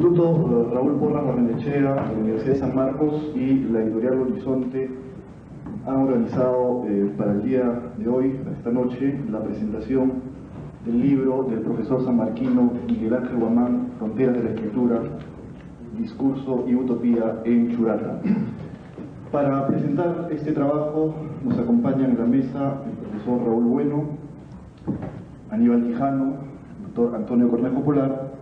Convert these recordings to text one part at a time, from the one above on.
Instituto Raúl Porras Barrenechea, la Universidad de San Marcos y la Editorial Horizonte han organizado para el día de hoy, esta noche, la presentación del libro del profesor sanmarquino Miguel Ángel Guamán, Fronteras de la Escritura, Discurso y Utopía en Churata. Para presentar este trabajo nos acompañan en la mesa el profesor Raúl Bueno, Aníbal Quijano, el doctor Antonio Cornejo Polar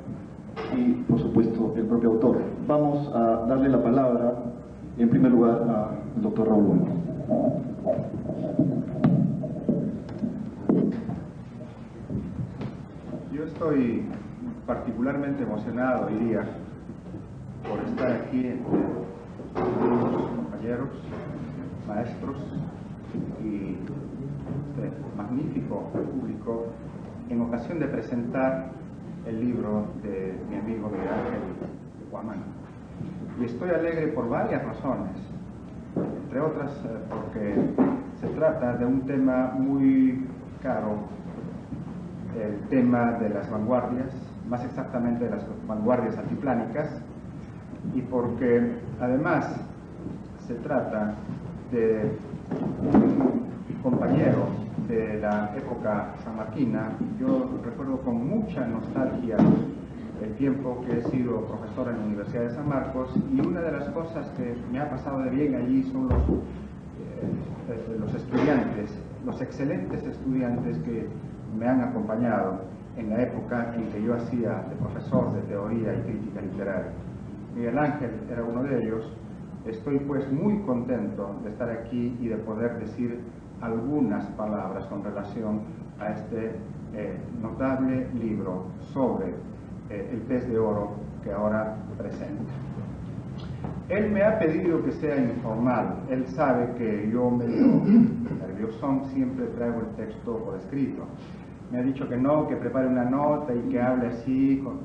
y, por supuesto, el propio autor. Vamos a darle la palabra, en primer lugar, al doctor Raúl Bueno. Yo estoy particularmente emocionado hoy día por estar aquí entre unos compañeros, maestros y este magnífico público en ocasión de presentar el libro de mi amigo Miguel Ángel Guamán. Y estoy alegre por varias razones, entre otras porque se trata de un tema muy caro, el tema de las vanguardias, más exactamente de las vanguardias altiplánicas, y porque además se trata de un compañero de la época sanmarquina. Yo recuerdo con mucha nostalgia el tiempo que he sido profesor en la Universidad de San Marcos, y una de las cosas que me ha pasado de bien allí son los estudiantes, los excelentes estudiantes que me han acompañado en la época en que yo hacía de profesor de teoría y crítica literaria. Miguel Ángel era uno de ellos. Estoy pues muy contento de estar aquí y de poder decir algunas palabras con relación a este notable libro sobre el pez de oro que ahora presenta. Él me ha pedido que sea informal. Él sabe que yo medio nerviosón siempre traigo el texto por escrito. Me ha dicho que no, que prepare una nota y que hable así con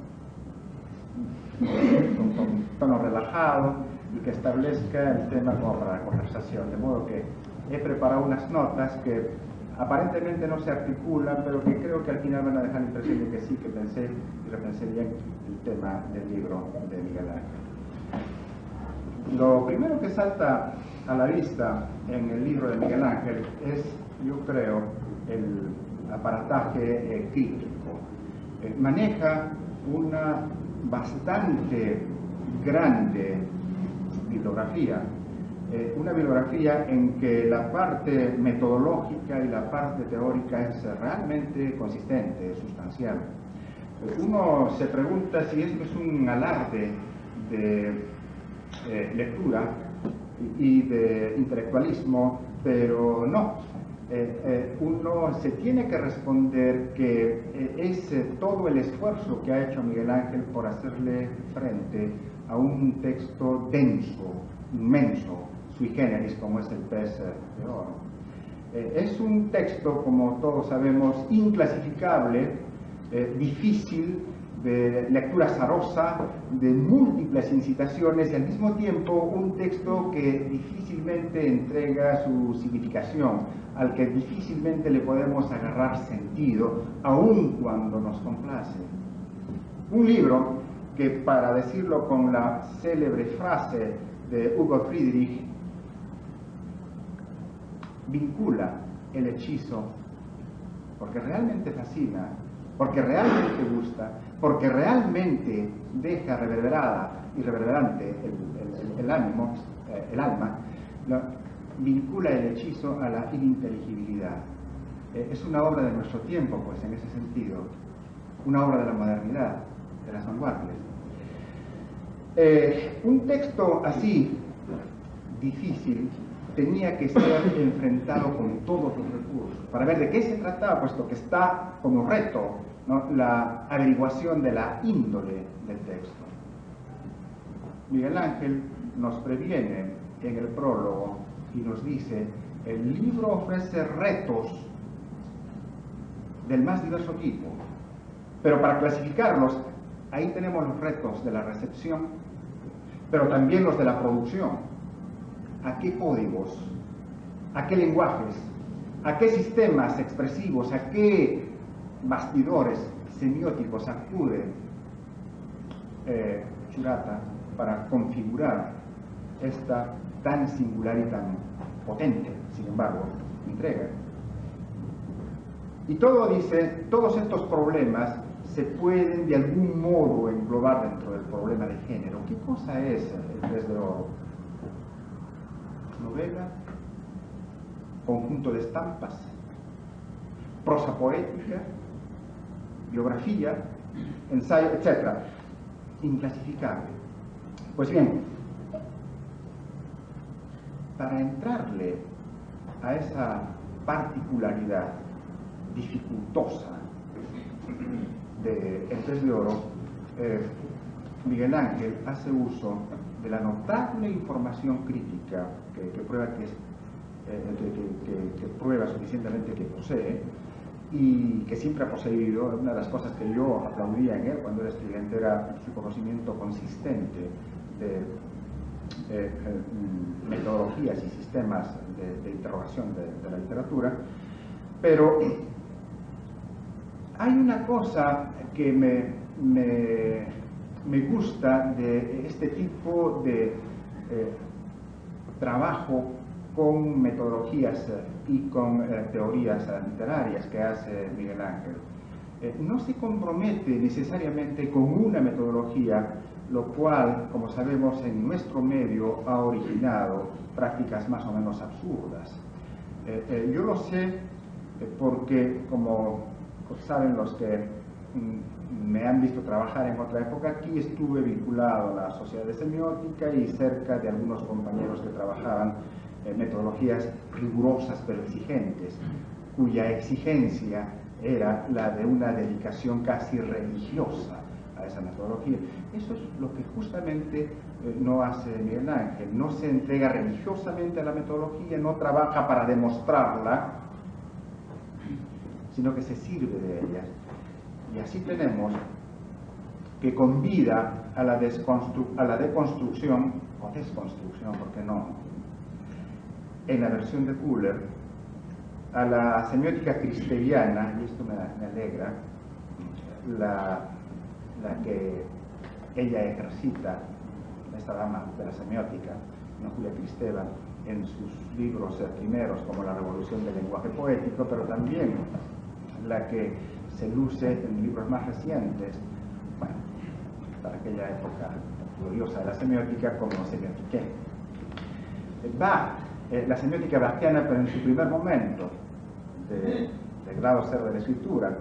tono relajado y que establezca el tema como para la conversación, de modo que he preparado unas notas que aparentemente no se articulan, pero que creo que al final van a dejar la impresión de que sí, que pensé y repensé bien el tema del libro de Miguel Ángel. Lo primero que salta a la vista en el libro de Miguel Ángel es, yo creo, el aparataje crítico. Maneja una bastante grande bibliografía, una bibliografía en que la parte metodológica y la parte teórica es realmente consistente, sustancial. Uno se pregunta si esto es un alarde de lectura y de intelectualismo, pero no. Uno se tiene que responder que es todo el esfuerzo que ha hecho Miguel Ángel por hacerle frente a un texto denso, inmenso, sui generis, como es el pez de oro. Es un texto, como todos sabemos, inclasificable, difícil, de lectura azarosa, de múltiples incitaciones, y al mismo tiempo un texto que difícilmente entrega su significación, al que difícilmente le podemos agarrar sentido, aun cuando nos complace. Un libro que, para decirlo con la célebre frase de Hugo Friedrich, vincula el hechizo porque realmente fascina, porque realmente gusta, porque realmente deja reverberada y reverberante el ánimo, el alma, vincula el hechizo a la ininteligibilidad. Es una obra de nuestro tiempo, pues, en ese sentido, una obra de la modernidad, de las vanguardias. Un texto así, difícil, tenía que ser enfrentado con todos los recursos para ver de qué se trataba, puesto que está como reto, ¿no?, la averiguación de la índole del texto. Miguel Ángel nos previene en el prólogo y nos dice: el libro ofrece retos del más diverso tipo, pero para clasificarlos, ahí tenemos los retos de la recepción, pero también los de la producción. ¿A qué códigos? ¿A qué lenguajes? ¿A qué sistemas expresivos? ¿A qué bastidores semióticos acude Churata para configurar esta tan singular y tan potente, sin embargo, entrega. Y todo dice, todos estos problemas se pueden de algún modo englobar dentro del problema de género. ¿Qué cosa es el Pez de Oro? Novela, conjunto de estampas, prosa poética, biografía, ensayo, etc. Inclasificable. Pues bien, para entrarle a esa particularidad dificultosa de El Pez de Oro, Miguel Ángel hace uso de la notable información crítica que prueba que prueba suficientemente que posee y que siempre ha poseído. Una de las cosas que yo aplaudía en él cuando era estudiante era su conocimiento consistente de metodologías y sistemas de interrogación de la literatura. Pero hay una cosa que me gusta de este tipo de trabajo con metodologías y con teorías literarias que hace Miguel Ángel. No se compromete necesariamente con una metodología, lo cual, como sabemos, en nuestro medio ha originado prácticas más o menos absurdas. Yo lo sé porque, como saben los que me han visto trabajar en otra época aquí, estuve vinculado a la Sociedad de Semiótica y cerca de algunos compañeros que trabajaban en metodologías rigurosas pero exigentes, cuya exigencia era la de una dedicación casi religiosa a esa metodología. Eso es lo que justamente no hace Miguel Ángel. No se entrega religiosamente a la metodología, no trabaja para demostrarla, sino que se sirve de ella. Y así tenemos que convida a la deconstrucción, o desconstrucción, ¿por qué no?, en la versión de Fuller, a la semiótica cristeriana, y esto me alegra, la que ella ejercita, esta dama de la semiótica, ¿no?, Julia Kristeva, en sus libros primeros, como La Revolución del Lenguaje Poético, pero también la que se luce en libros más recientes, bueno, para aquella época gloriosa de la semiótica, como Semiotiqué. La semiótica bachtiana, pero en su primer momento de grado cero de la escritura,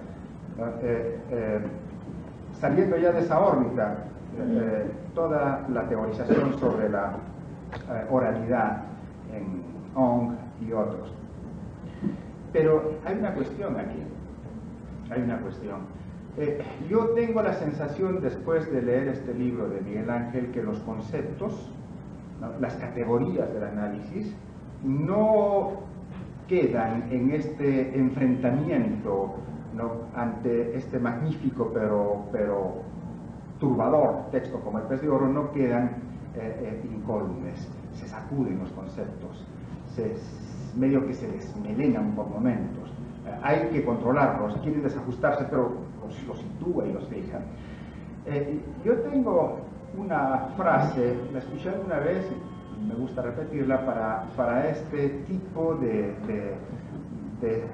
saliendo ya de esa órbita, toda la teorización sobre la oralidad en Ong y otros. Pero hay una cuestión aquí. Hay una cuestión. Yo tengo la sensación, después de leer este libro de Miguel Ángel, que los conceptos, ¿no?, las categorías del análisis, no quedan en este enfrentamiento, ¿no?, ante este magnífico pero turbador texto como El Pez de Oro, no quedan incólumes, se sacuden los conceptos, medio que se desmelenan por momentos. Hay que controlarlos, quieren desajustarse, pero los sitúa y los fija. Yo tengo una frase, la escuché alguna vez, me gusta repetirla, para este tipo de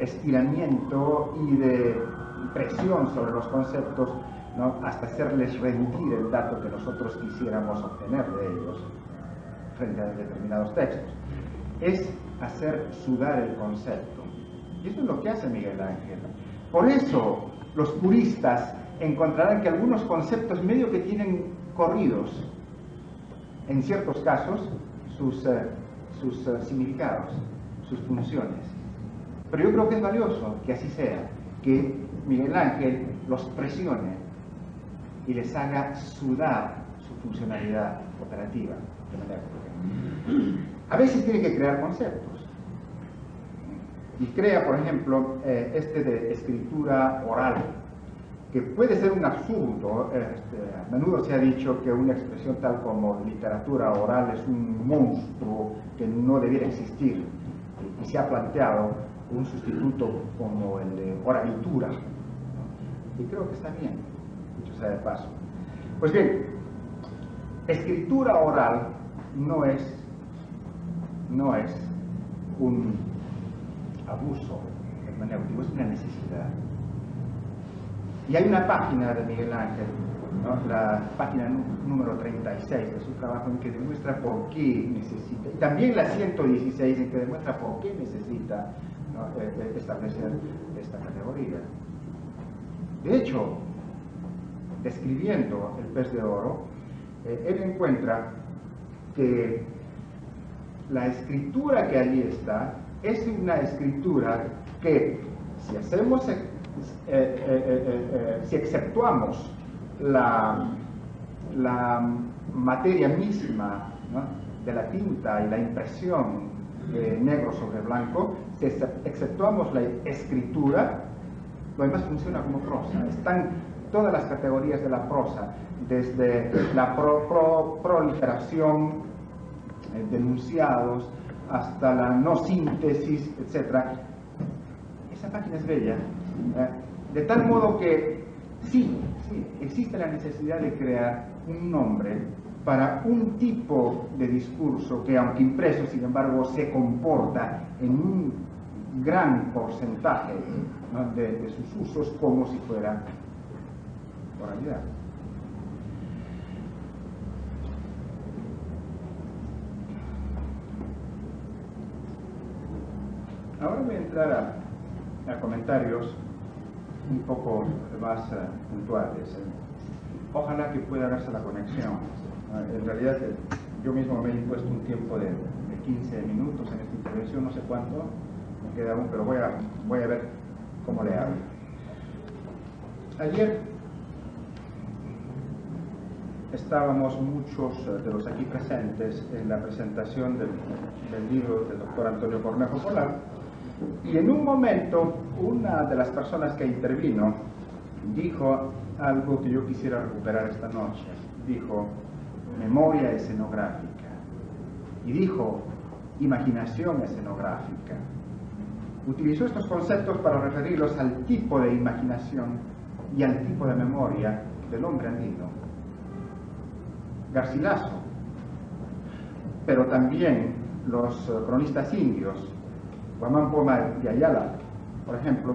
estiramiento y de presión sobre los conceptos, ¿no?, hasta hacerles reducir el dato que nosotros quisiéramos obtener de ellos frente a determinados textos. Es hacer sudar el concepto. Y esto es lo que hace Miguel Ángel. Por eso los puristas encontrarán que algunos conceptos medio que tienen corridos, en ciertos casos, sus significados, sus funciones. Pero yo creo que es valioso que así sea, que Miguel Ángel los presione y les haga sudar su funcionalidad operativa. A veces tiene que crear conceptos. Y crea, por ejemplo, este de escritura oral, que puede ser un absurdo. A menudo se ha dicho que una expresión tal como literatura oral es un monstruo que no debiera existir, y se ha planteado un sustituto como el de oralitura, ¿no? Y creo que está bien, dicho sea de paso. Pues bien, escritura oral no es un abuso hermenéutico, es una necesidad. Y hay una página de Miguel Ángel, ¿no?, la página número 36 de su trabajo, en que demuestra por qué necesita, y también la 116 en que demuestra por qué necesita, ¿no?, establecer esta categoría. De hecho, describiendo el pez de oro, él encuentra que la escritura que allí está es una escritura que, si hacemos, si exceptuamos la materia misma, ¿no?, de la tinta y la impresión de negro sobre blanco, si exceptuamos la escritura, lo demás funciona como prosa. Están todas las categorías de la prosa, desde la proliferación de enunciados hasta la no síntesis, etc. Esa página es bella, de tal modo que sí, existe la necesidad de crear un nombre para un tipo de discurso que, aunque impreso, sin embargo, se comporta en un gran porcentaje, ¿no?, de sus usos como si fuera oralidad. Ahora voy a entrar a comentarios un poco más puntuales. Ojalá que pueda verse la conexión. En realidad, yo mismo me he impuesto un tiempo de 15 minutos en esta intervención, no sé cuánto me queda aún, pero voy a ver cómo le hago. Ayer estábamos muchos de los aquí presentes en la presentación del libro del doctor Antonio Cornejo Polar, y en un momento una de las personas que intervino dijo algo que yo quisiera recuperar esta noche. Dijo memoria escenográfica y dijo imaginación escenográfica. Utilizó estos conceptos para referirlos al tipo de imaginación y al tipo de memoria del hombre andino. Garcilaso, pero también los cronistas indios, Guamán Poma y Ayala, por ejemplo,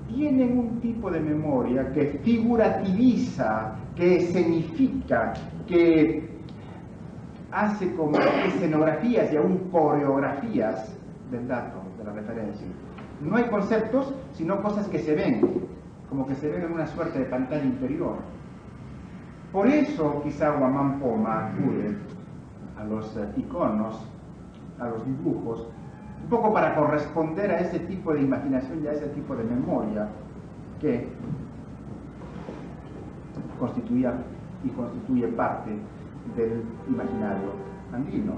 tienen un tipo de memoria que figurativiza, que escenifica, que hace como escenografías y aún coreografías del dato, de la referencia. No hay conceptos, sino cosas que se ven, como que se ven en una suerte de pantalla interior. Por eso quizá Guamán Poma acude a los iconos, a los dibujos, un poco para corresponder a ese tipo de imaginación y a ese tipo de memoria que constituía y constituye parte del imaginario andino.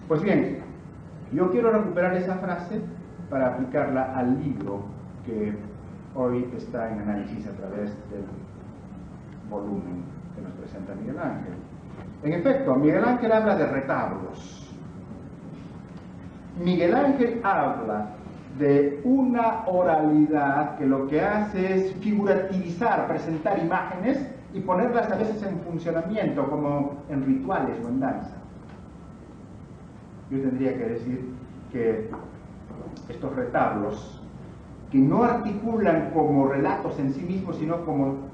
Pues bien, yo quiero recuperar esa frase para aplicarla al libro que hoy está en análisis a través del volumen que nos presenta Miguel Ángel. En efecto, Miguel Ángel habla de retablos. Miguel Ángel habla de una oralidad que lo que hace es figurativizar, presentar imágenes y ponerlas a veces en funcionamiento, como en rituales o en danza. Yo tendría que decir que estos retablos, que no articulan como relatos en sí mismos, sino como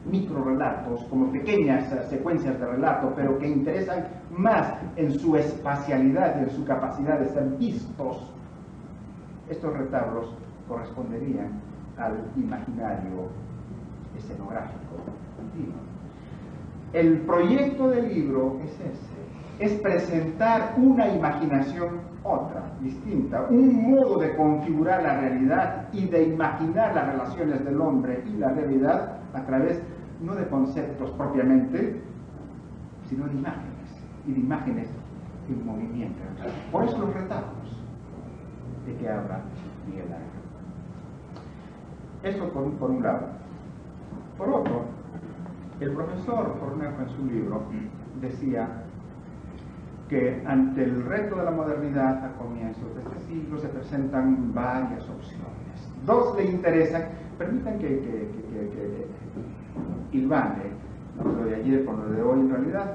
microrelatos, como pequeñas secuencias de relato, pero que interesan más en su espacialidad y en su capacidad de ser vistos, estos retablos corresponderían al imaginario escenográfico antiguo. El proyecto del libro es ese, es presentar una imaginación otra, distinta, un modo de configurar la realidad y de imaginar las relaciones del hombre y la realidad a través no de conceptos propiamente, sino de imágenes, y de imágenes en movimiento. Por eso los retablos de que habla Miguel Ángel. Eso por un lado. Por otro, el profesor Cornejo en su libro decía que ante el reto de la modernidad a comienzos de este siglo se presentan varias opciones. Dos le interesan, permitan que ilvane, lo de ayer con lo de hoy. En realidad,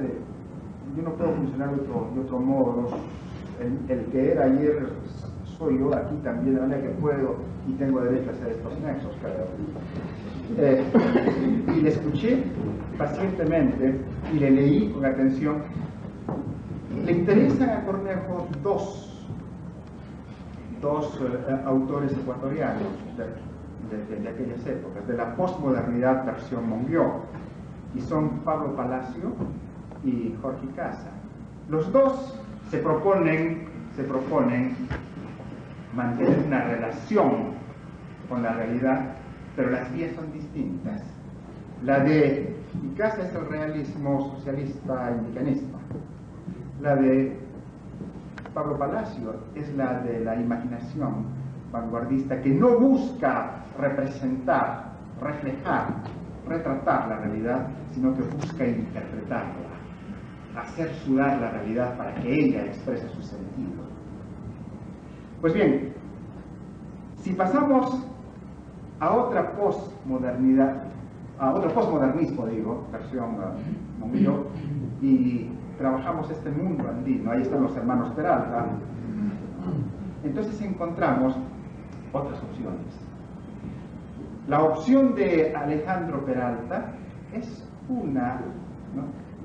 yo no puedo funcionar de otro modo. El que era ayer soy yo aquí también, de manera que puedo y tengo derecho a hacer estos nexos, y le escuché pacientemente y le leí con atención. Le interesan a Cornejo dos autores ecuatorianos de aquellas épocas, de la posmodernidad versión Monbiot, y son Pablo Palacio y Jorge Casa. Los dos se proponen mantener una relación con la realidad, pero las vías son distintas. La de Icaza es el realismo socialista indigenista. La de Pablo Palacio es la de la imaginación vanguardista, que no busca representar, reflejar, retratar la realidad, sino que busca interpretarla, hacer sudar la realidad para que ella exprese su sentido. Pues bien, si pasamos a otra posmodernidad, a otro posmodernismo, versión Monbiot, y trabajamos este mundo andino, ahí están los hermanos Peralta, entonces encontramos otras opciones. La opción de Alejandro Peralta es una,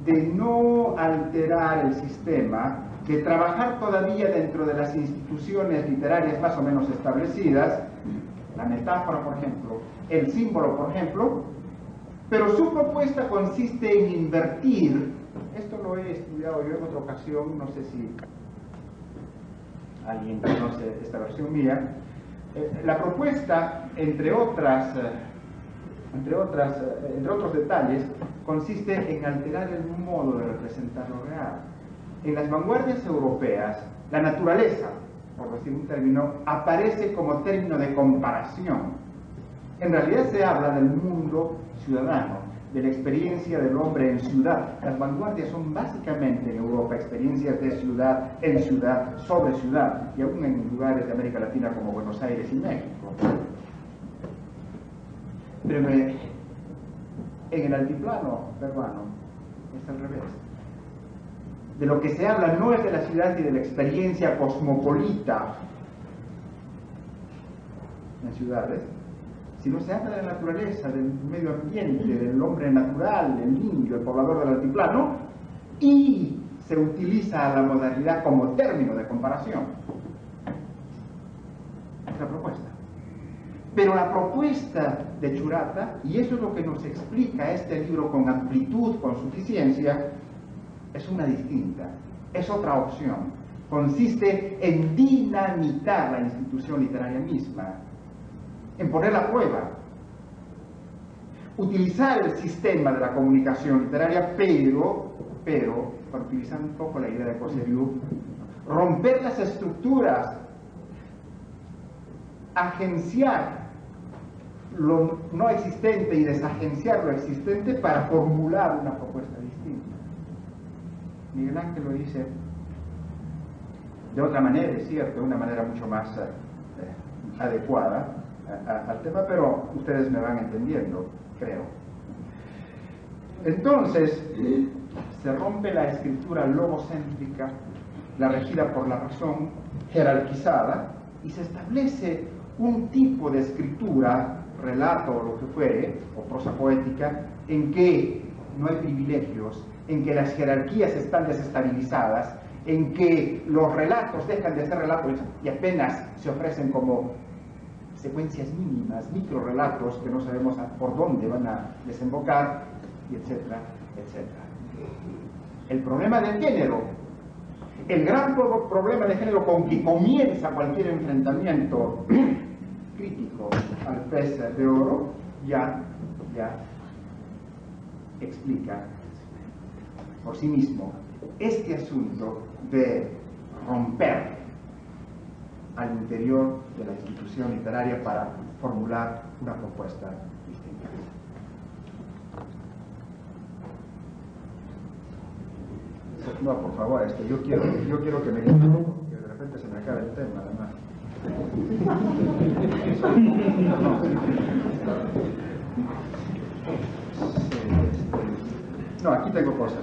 de no alterar el sistema, de trabajar todavía dentro de las instituciones literarias más o menos establecidas, la metáfora, por ejemplo, el símbolo, por ejemplo, pero su propuesta consiste en invertir. Esto lo he estudiado yo en otra ocasión, no sé si alguien conoce esta versión mía. La propuesta, entre otros detalles, consiste en alterar el modo de representar lo real. En las vanguardias europeas, la naturaleza, por decir un término, aparece como término de comparación. En realidad se habla del mundo ciudadano, de la experiencia del hombre en ciudad. Las vanguardias son básicamente en Europa experiencias de ciudad en ciudad, sobre ciudad, y aún en lugares de América Latina como Buenos Aires y México. Pero en el altiplano peruano es al revés. De lo que se habla no es de la ciudad y de la experiencia cosmopolita en ciudades, sino se habla de la naturaleza, del medio ambiente, del hombre natural, el indio, el poblador del altiplano, y se utiliza la modernidad como término de comparación. Es la propuesta. Pero la propuesta de Churata, y eso es lo que nos explica este libro con amplitud, con suficiencia, es una distinta, es otra opción. Consiste en dinamitar la institución literaria misma, en poner a prueba, utilizar el sistema de la comunicación literaria, pero, para utilizar un poco la idea de Cosseriu, romper las estructuras, agenciar lo no existente y desagenciar lo existente para formular una propuesta distinta. Miguel Ángel lo dice de otra manera, es cierto, de una manera mucho más adecuada al tema, pero ustedes me van entendiendo, creo. Entonces, se rompe la escritura logocéntrica, la regida por la razón, jerarquizada, y se establece un tipo de escritura, relato o lo que fuere, o prosa poética, en que no hay privilegios, en que las jerarquías están desestabilizadas, en que los relatos dejan de ser relatos y apenas se ofrecen como secuencias mínimas, microrelatos que no sabemos por dónde van a desembocar, y etcétera, etcétera. El problema del género, el gran problema del género con que comienza cualquier enfrentamiento crítico al pez de oro, ya explica por sí mismo este asunto de romper al interior de la institución literaria para formular una propuesta distinta. No, por favor, yo quiero que me digan, porque de repente se me acaba el tema, además. No, aquí tengo cosas.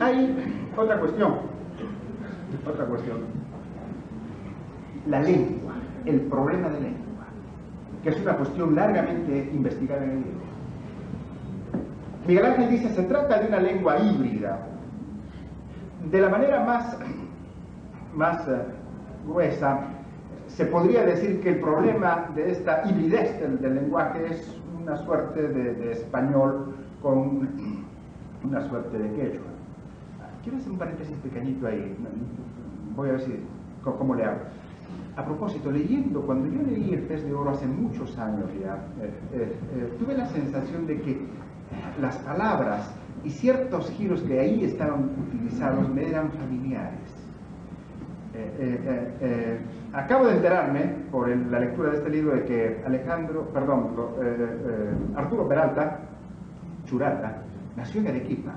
Hay otra cuestión. La lengua, el problema de lengua, que es una cuestión largamente investigada en el libro. Miguel Ángel dice, se trata de una lengua híbrida. De la manera más gruesa, se podría decir que el problema de esta hibridez del lenguaje es una suerte de español con una suerte de quechua. Quiero hacer un paréntesis pequeñito ahí. Voy a ver cómo le hago. A propósito, cuando yo leí El Pez de Oro hace muchos años ya, tuve la sensación de que las palabras y ciertos giros que ahí estaban utilizados me eran familiares. Acabo de enterarme, por la lectura de este libro, de que Arturo Peralta Churata nació en Arequipa.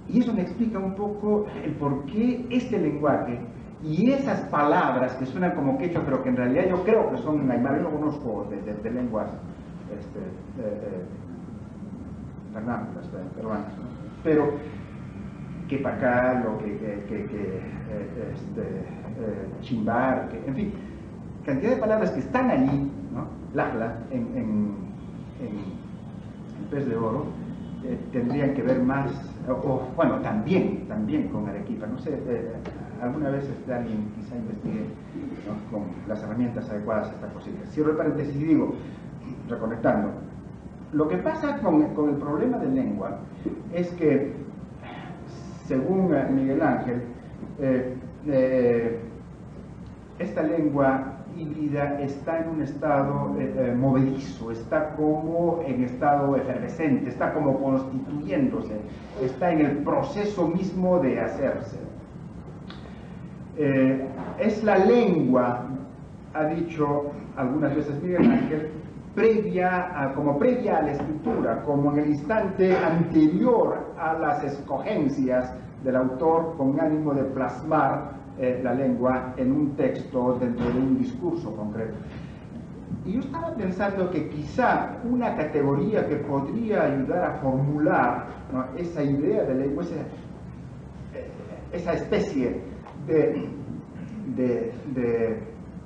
Y eso me explica un poco el por qué este lenguaje y esas palabras que suenan como quechua, pero que en realidad yo creo que son aymara. Yo no conozco de lenguas vernáculas, peruanas, ¿no? Pero que pacal, o chimbar, en fin, cantidad de palabras que están allí, ¿no? Lajla, en El Pez de Oro, tendrían que ver más, bueno, también con Arequipa. No sé, alguna vez alguien quizá investigue, ¿no?, con las herramientas adecuadas esta posibilidad. Cierro el paréntesis y digo, reconectando, lo que pasa con el problema de lengua es que, según Miguel Ángel, esta lengua híbrida está en un estado movedizo, está como en estado efervescente, está como constituyéndose, está en el proceso mismo de hacerse. Es la lengua, ha dicho algunas veces Miguel Ángel, como previa a la escritura, como en el instante anterior a las escogencias del autor con ánimo de plasmar la lengua en un texto dentro de un discurso concreto. Y yo estaba pensando que quizá una categoría que podría ayudar a formular, ¿no?, esa idea de lengua, esa especie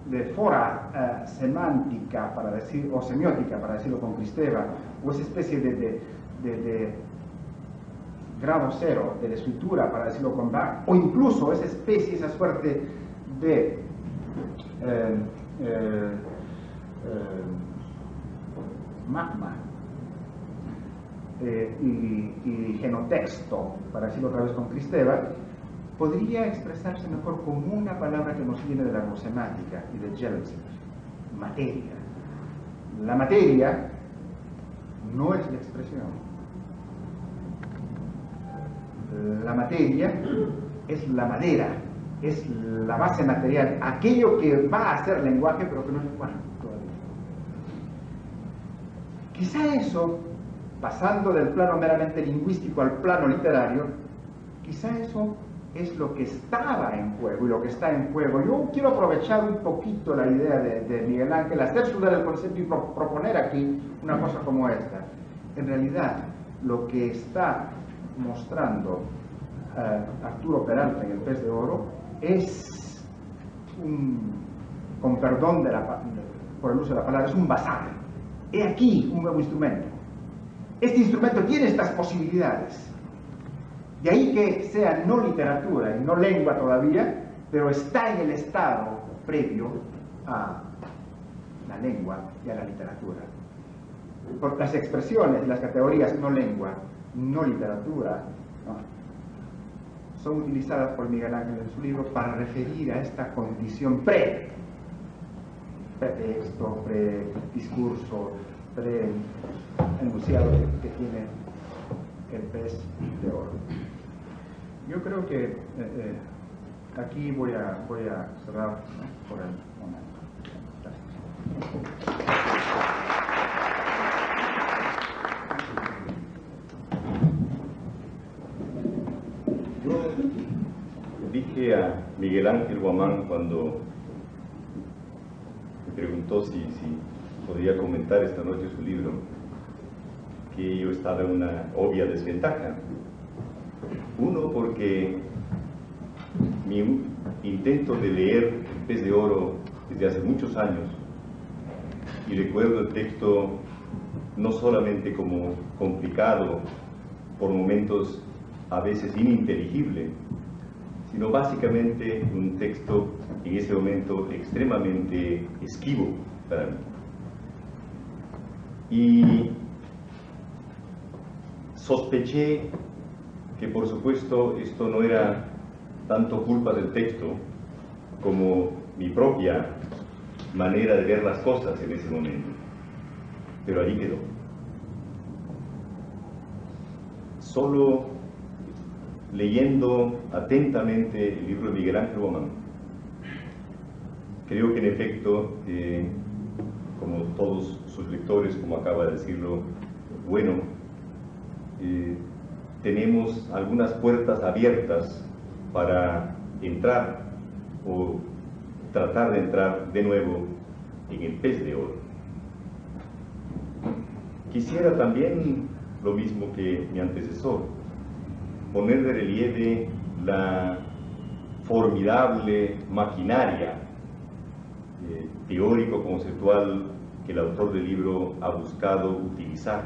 de fora semántica, para decir, o semiótica, para decirlo con Cristeva, o esa especie de grado cero de la escritura, para decirlo con Bach, o incluso esa especie, esa suerte de magma y genotexto, para decirlo otra vez con Cristeva, podría expresarse mejor como una palabra que nos viene de la argosemática y de Jellicoe: materia. La materia no es la expresión. La materia es la madera, es la base material, aquello que va a ser lenguaje, pero que no es lenguaje todavía. Quizá eso, pasando del plano meramente lingüístico al plano literario, quizá eso es lo que estaba en juego y lo que está en juego. Yo quiero aprovechar un poquito la idea de Miguel Ángel, hacer sudar el concepto y proponer aquí una cosa como esta. En realidad, lo que está mostrando Arturo Peralta en El Pez de Oro es con perdón por el uso de la palabra, es un bazar. He aquí un nuevo instrumento. Este instrumento tiene estas posibilidades. De ahí que sea no literatura y no lengua todavía, pero está en el estado previo a la lengua y a la literatura. Por las expresiones, las categorías no lengua, no literatura, ¿no?, son utilizadas por Miguel Ángel en su libro para referir a esta condición pretexto, prediscurso, pre-enunciado que tiene El Pez de Oro. Yo creo que aquí voy a cerrar, ¿no?, por el momento. Gracias. Dije a Miguel Ángel Guamán, cuando me preguntó si podía comentar esta noche su libro, que yo estaba en una obvia desventaja. Uno, porque mi intento de leer El pez de oro desde hace muchos años, y recuerdo el texto no solamente como complicado, por momentos a veces ininteligible, sino básicamente un texto en ese momento extremadamente esquivo para mí. Y sospeché que, por supuesto, esto no era tanto culpa del texto como mi propia manera de ver las cosas en ese momento. Pero allí quedó. Solo leyendo atentamente el libro de Miguel Ángel Guamán, creo que en efecto, como todos sus lectores, como acaba de decirlo, bueno, tenemos algunas puertas abiertas para entrar o tratar de entrar de nuevo en el pez de oro. Quisiera también, lo mismo que mi antecesor, poner de relieve la formidable maquinaria teórico-conceptual que el autor del libro ha buscado utilizar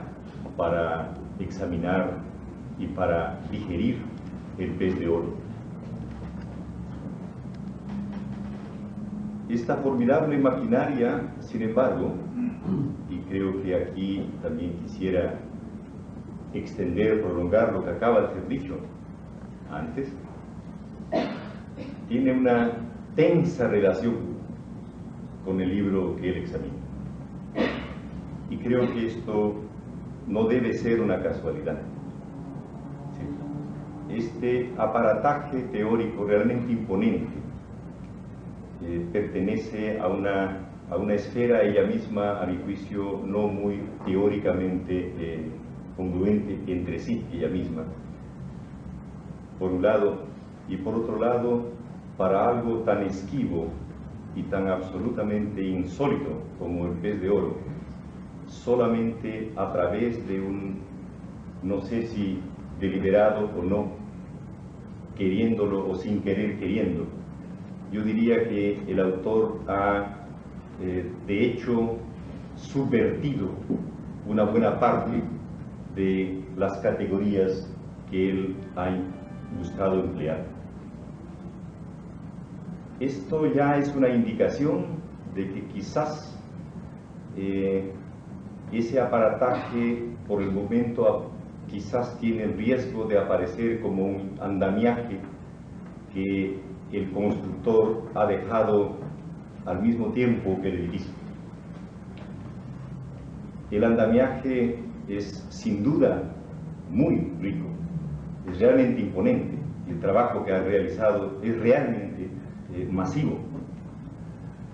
para examinar y para digerir el pez de oro. Esta formidable maquinaria, sin embargo, y creo que aquí también quisiera extender, prolongar lo que acaba de ser dicho antes, tiene una tensa relación con el libro que él examina. Y creo que esto no debe ser una casualidad. Este aparataje teórico realmente imponente pertenece a una esfera ella misma, a mi juicio, no muy teóricamente congruente entre sí, ella misma, por un lado, y por otro lado, para algo tan esquivo y tan absolutamente insólito como el pez de oro, solamente a través de un, no sé si deliberado o no, queriéndolo o sin querer queriendo, yo diría que el autor ha, de hecho, subvertido una buena parte de las categorías que él ha buscado emplear. Esto ya es una indicación de que quizás ese aparataje por el momento quizás tiene el riesgo de aparecer como un andamiaje que el constructor ha dejado al mismo tiempo que el edificio. El andamiaje es sin duda muy rico, es realmente imponente, y el trabajo que ha realizado es realmente masivo,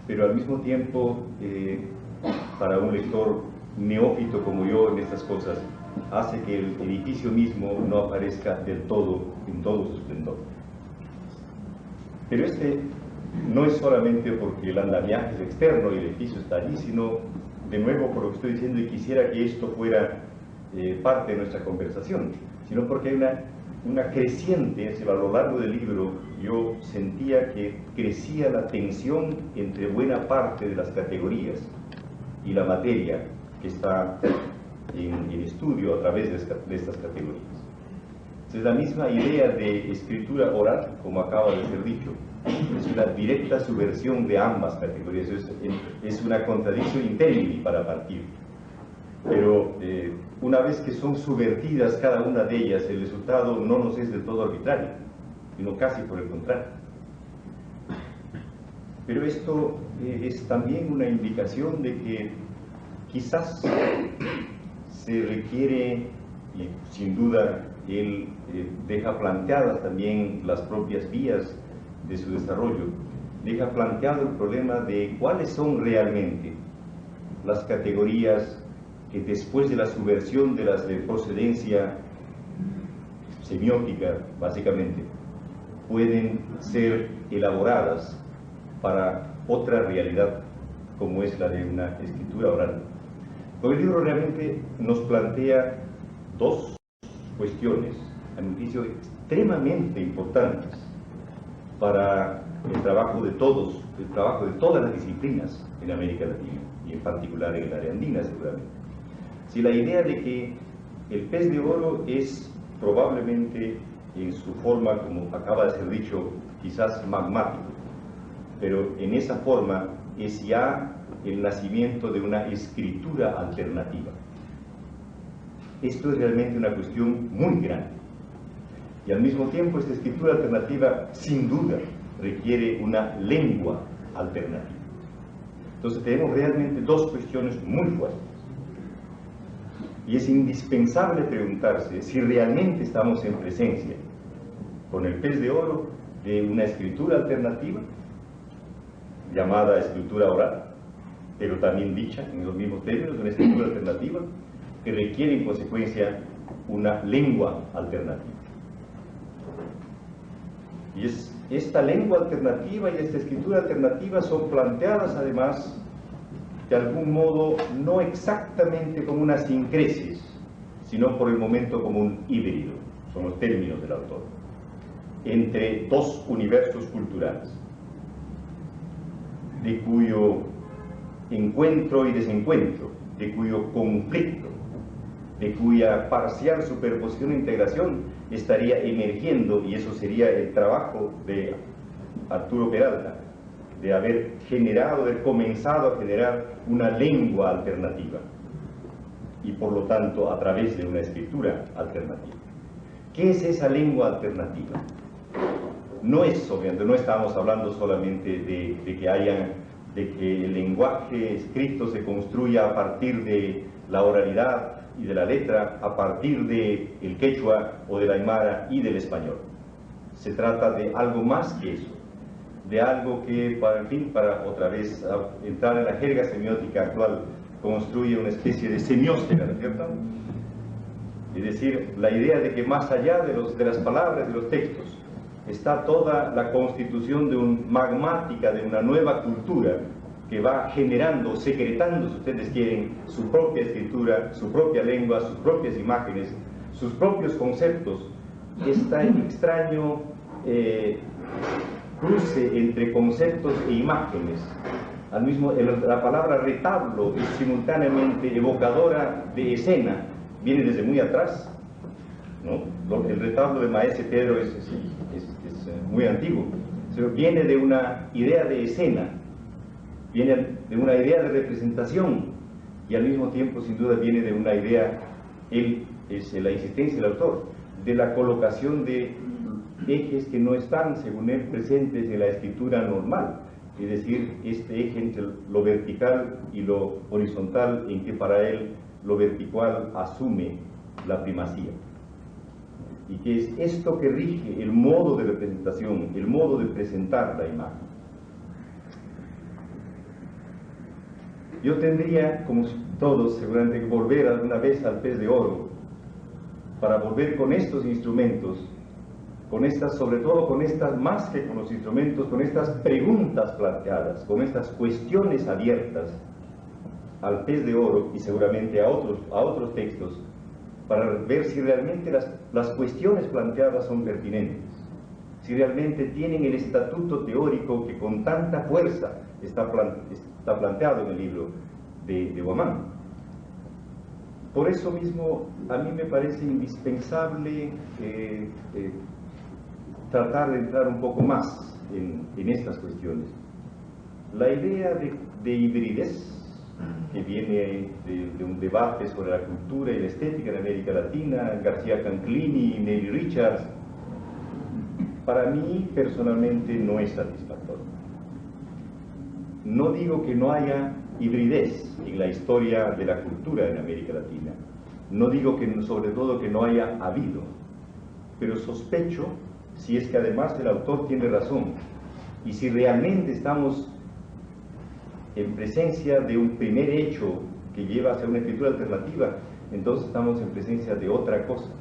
pero al mismo tiempo, para un lector neófito como yo en estas cosas, hace que el edificio mismo no aparezca del todo en todo su esplendor. Pero este no es solamente porque el andamiaje es externo y el edificio está allí, sino, de nuevo, por lo que estoy diciendo, y quisiera que esto fuera parte de nuestra conversación, sino porque hay una creciente, a lo largo del libro, yo sentía que crecía la tensión entre buena parte de las categorías y la materia que está en estudio a través de estas categorías. Entonces, la misma idea de escritura oral, como acaba de ser dicho, es una directa subversión de ambas categorías. Es una contradicción interna para partir. Pero una vez que son subvertidas cada una de ellas, el resultado no nos es del todo arbitrario, sino casi por el contrario. Pero esto es también una indicación de que quizás se requiere, y sin duda él deja planteadas también las propias vías de su desarrollo, deja planteado el problema de cuáles son realmente las categorías que después de la subversión de las de procedencia semiótica, básicamente, pueden ser elaboradas para otra realidad como es la de una escritura oral. Porque el libro realmente nos plantea dos cuestiones, a mi juicio, extremadamente importantes para el trabajo de todas las disciplinas en América Latina, y en particular en el área andina, seguramente. Si la idea de que el pez de oro es probablemente en su forma, como acaba de ser dicho, quizás magmático, pero en esa forma es ya el nacimiento de una escritura alternativa. Esto es realmente una cuestión muy grande. Y al mismo tiempo, esta escritura alternativa, sin duda, requiere una lengua alternativa. Entonces tenemos realmente dos cuestiones muy fuertes. Y es indispensable preguntarse si realmente estamos en presencia, con el pez de oro, de una escritura alternativa, llamada escritura oral, pero también dicha en los mismos términos, una escritura alternativa, que requiere en consecuencia una lengua alternativa. Y esta lengua alternativa y esta escritura alternativa son planteadas además de algún modo no exactamente como una sincresis, sino por el momento como un híbrido, son los términos del autor, entre dos universos culturales, de cuyo encuentro y desencuentro, de cuyo conflicto, de cuya parcial superposición e integración estaría emergiendo, y eso sería el trabajo de Arturo Peralta, de haber generado, de haber comenzado a generar una lengua alternativa, y por lo tanto a través de una escritura alternativa. ¿Qué es esa lengua alternativa? No es, obviamente, no estamos hablando solamente de que el lenguaje escrito se construya a partir de la oralidad y de la letra, a partir del quechua o del aymara y del español. Se trata de algo más que eso, de algo que, para otra vez entrar en la jerga semiótica actual, construye una especie de semióstica, ¿no es cierto? Es decir, la idea de que más allá de las palabras, de los textos, está toda la constitución magmática de una nueva cultura que va generando, secretando, si ustedes quieren, su propia escritura, su propia lengua, sus propias imágenes, sus propios conceptos. Este extraño cruce entre conceptos e imágenes. La palabra retablo es simultáneamente evocadora de escena, viene desde muy atrás, ¿no? El retablo de Maese Pedro es muy antiguo, pero viene de una idea de escena, viene de una idea de representación, y al mismo tiempo, sin duda, viene de una idea, la insistencia del autor, de la colocación de ejes que no están, según él, presentes en la escritura normal, es decir, este eje entre lo vertical y lo horizontal, en que para él lo vertical asume la primacía, y que es esto que rige el modo de representación, el modo de presentar la imagen. Yo tendría, como todos seguramente, que volver alguna vez al pez de oro, para volver con estos instrumentos, sobre todo con estas, más que con los instrumentos, con estas preguntas planteadas, con estas cuestiones abiertas al pez de oro, y seguramente a otros textos, para ver si realmente las cuestiones planteadas son pertinentes, si realmente tienen el estatuto teórico que con tanta fuerza está planteado en el libro de Guamán. Por eso mismo, a mí me parece indispensable tratar de entrar un poco más en estas cuestiones. La idea de hibridez, que viene de un debate sobre la cultura y la estética en América Latina, García Canclini y Nelly Richards, para mí personalmente no es satisfactorio. No digo que no haya hibridez en la historia de la cultura en América Latina, no digo que sobre todo que no haya habido, pero sospecho, si es que además el autor tiene razón, y si realmente estamos en presencia de un primer hecho que lleva hacia una escritura alternativa, entonces estamos en presencia de otra cosa,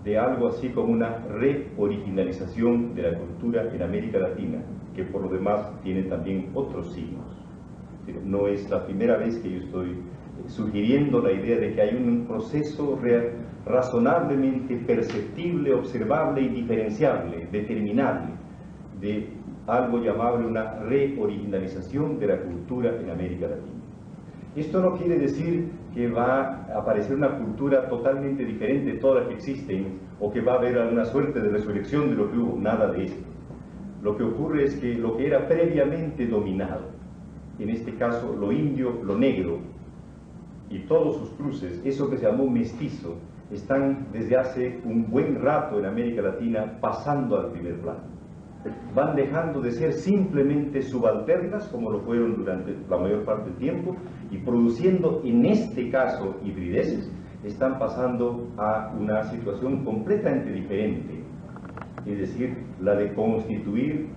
de algo así como una reoriginalización de la cultura en América Latina, que por lo demás tiene también otros signos. No es la primera vez que yo estoy sugiriendo la idea de que hay un proceso razonablemente perceptible, observable y diferenciable, determinable, de algo llamable una reoriginalización de la cultura en América Latina. Esto no quiere decir que va a aparecer una cultura totalmente diferente de todas las que existen, o que va a haber alguna suerte de resurrección de lo que hubo, nada de esto. Lo que ocurre es que lo que era previamente dominado, en este caso lo indio, lo negro, y todos sus cruces, eso que se llamó mestizo, están desde hace un buen rato en América Latina pasando al primer plano. Van dejando de ser simplemente subalternas, como lo fueron durante la mayor parte del tiempo, y produciendo en este caso hibrideces, están pasando a una situación completamente diferente, es decir, la de constituir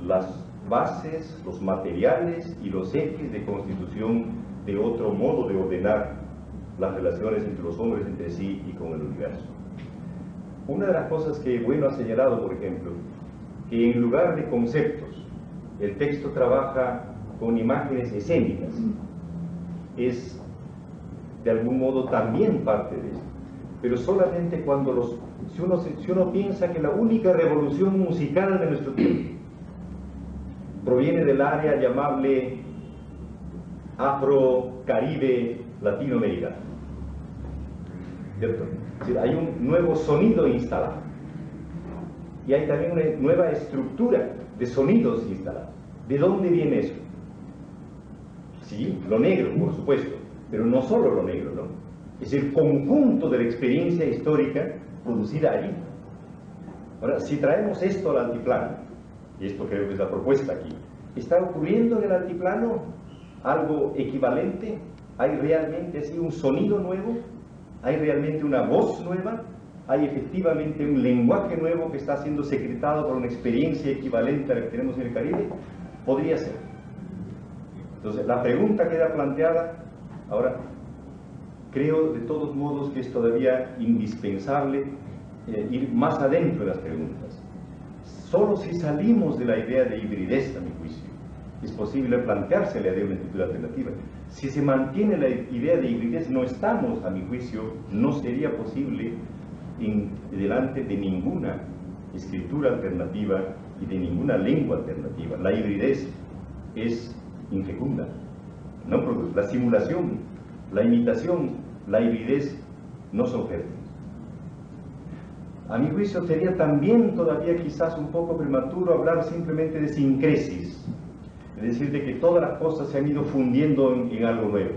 las bases, los materiales y los ejes de constitución de otro modo de ordenar las relaciones entre los hombres entre sí y con el universo. Una de las cosas que Bueno ha señalado, por ejemplo, que en lugar de conceptos, el texto trabaja con imágenes escénicas, es de algún modo también parte de esto, pero solamente cuando si uno piensa que la única revolución musical de nuestro tiempo proviene del área llamable afro-caribe latinoamericano, ¿cierto? Es decir, hay un nuevo sonido instalado y hay también una nueva estructura de sonidos instalados. ¿De dónde viene eso? Sí, lo negro, por supuesto, pero no solo lo negro, ¿no? Es el conjunto de la experiencia histórica producida allí. Ahora, si traemos esto al altiplano, y esto creo que es la propuesta aquí, ¿está ocurriendo en el altiplano algo equivalente? ¿Hay realmente así un sonido nuevo? ¿Hay realmente una voz nueva? ¿Hay efectivamente un lenguaje nuevo que está siendo secretado por una experiencia equivalente a la que tenemos en el Caribe? Podría ser. Entonces, la pregunta queda planteada. Ahora, creo de todos modos que es todavía indispensable ir más adentro de las preguntas. Solo si salimos de la idea de hibridez, a mi juicio, es posible plantearse la idea de una escritura alternativa. Si se mantiene la idea de hibridez, no estamos, a mi juicio, no sería posible delante de ninguna escritura alternativa y de ninguna lengua alternativa. La hibridez es infecunda, no produce. La simulación, la imitación, la hibridez no son fértiles. A mi juicio sería también todavía quizás un poco prematuro hablar simplemente de sincresis, es decir, de que todas las cosas se han ido fundiendo en algo nuevo.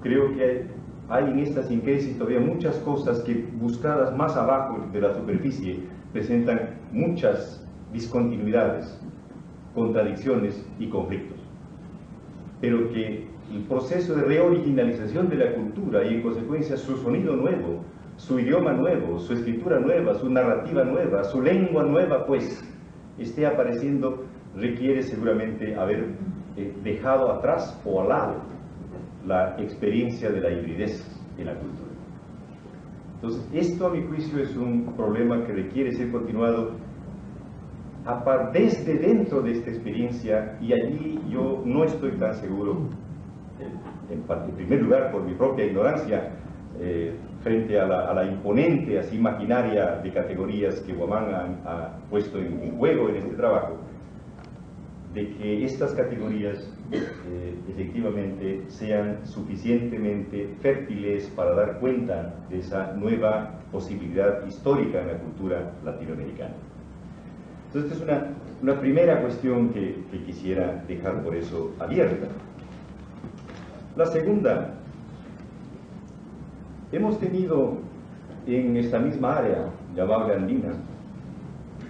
Creo que hay en esta sincresis todavía muchas cosas que, buscadas más abajo de la superficie, presentan muchas discontinuidades, contradicciones y conflictos, pero que el proceso de reoriginalización de la cultura y en consecuencia su sonido nuevo, su idioma nuevo, su escritura nueva, su narrativa nueva, su lengua nueva, pues, esté apareciendo, requiere seguramente haber dejado atrás o al lado la experiencia de la hibridez en la cultura. Entonces, esto a mi juicio es un problema que requiere ser continuado desde dentro de esta experiencia, y allí yo no estoy tan seguro, en primer lugar por mi propia ignorancia, frente a la imponente así maquinaria de categorías que Guamán ha puesto en juego en este trabajo, de que estas categorías efectivamente sean suficientemente fértiles para dar cuenta de esa nueva posibilidad histórica en la cultura latinoamericana. Entonces, esta es una primera cuestión que quisiera dejar por eso abierta. La segunda, hemos tenido en esta misma área llamable andina,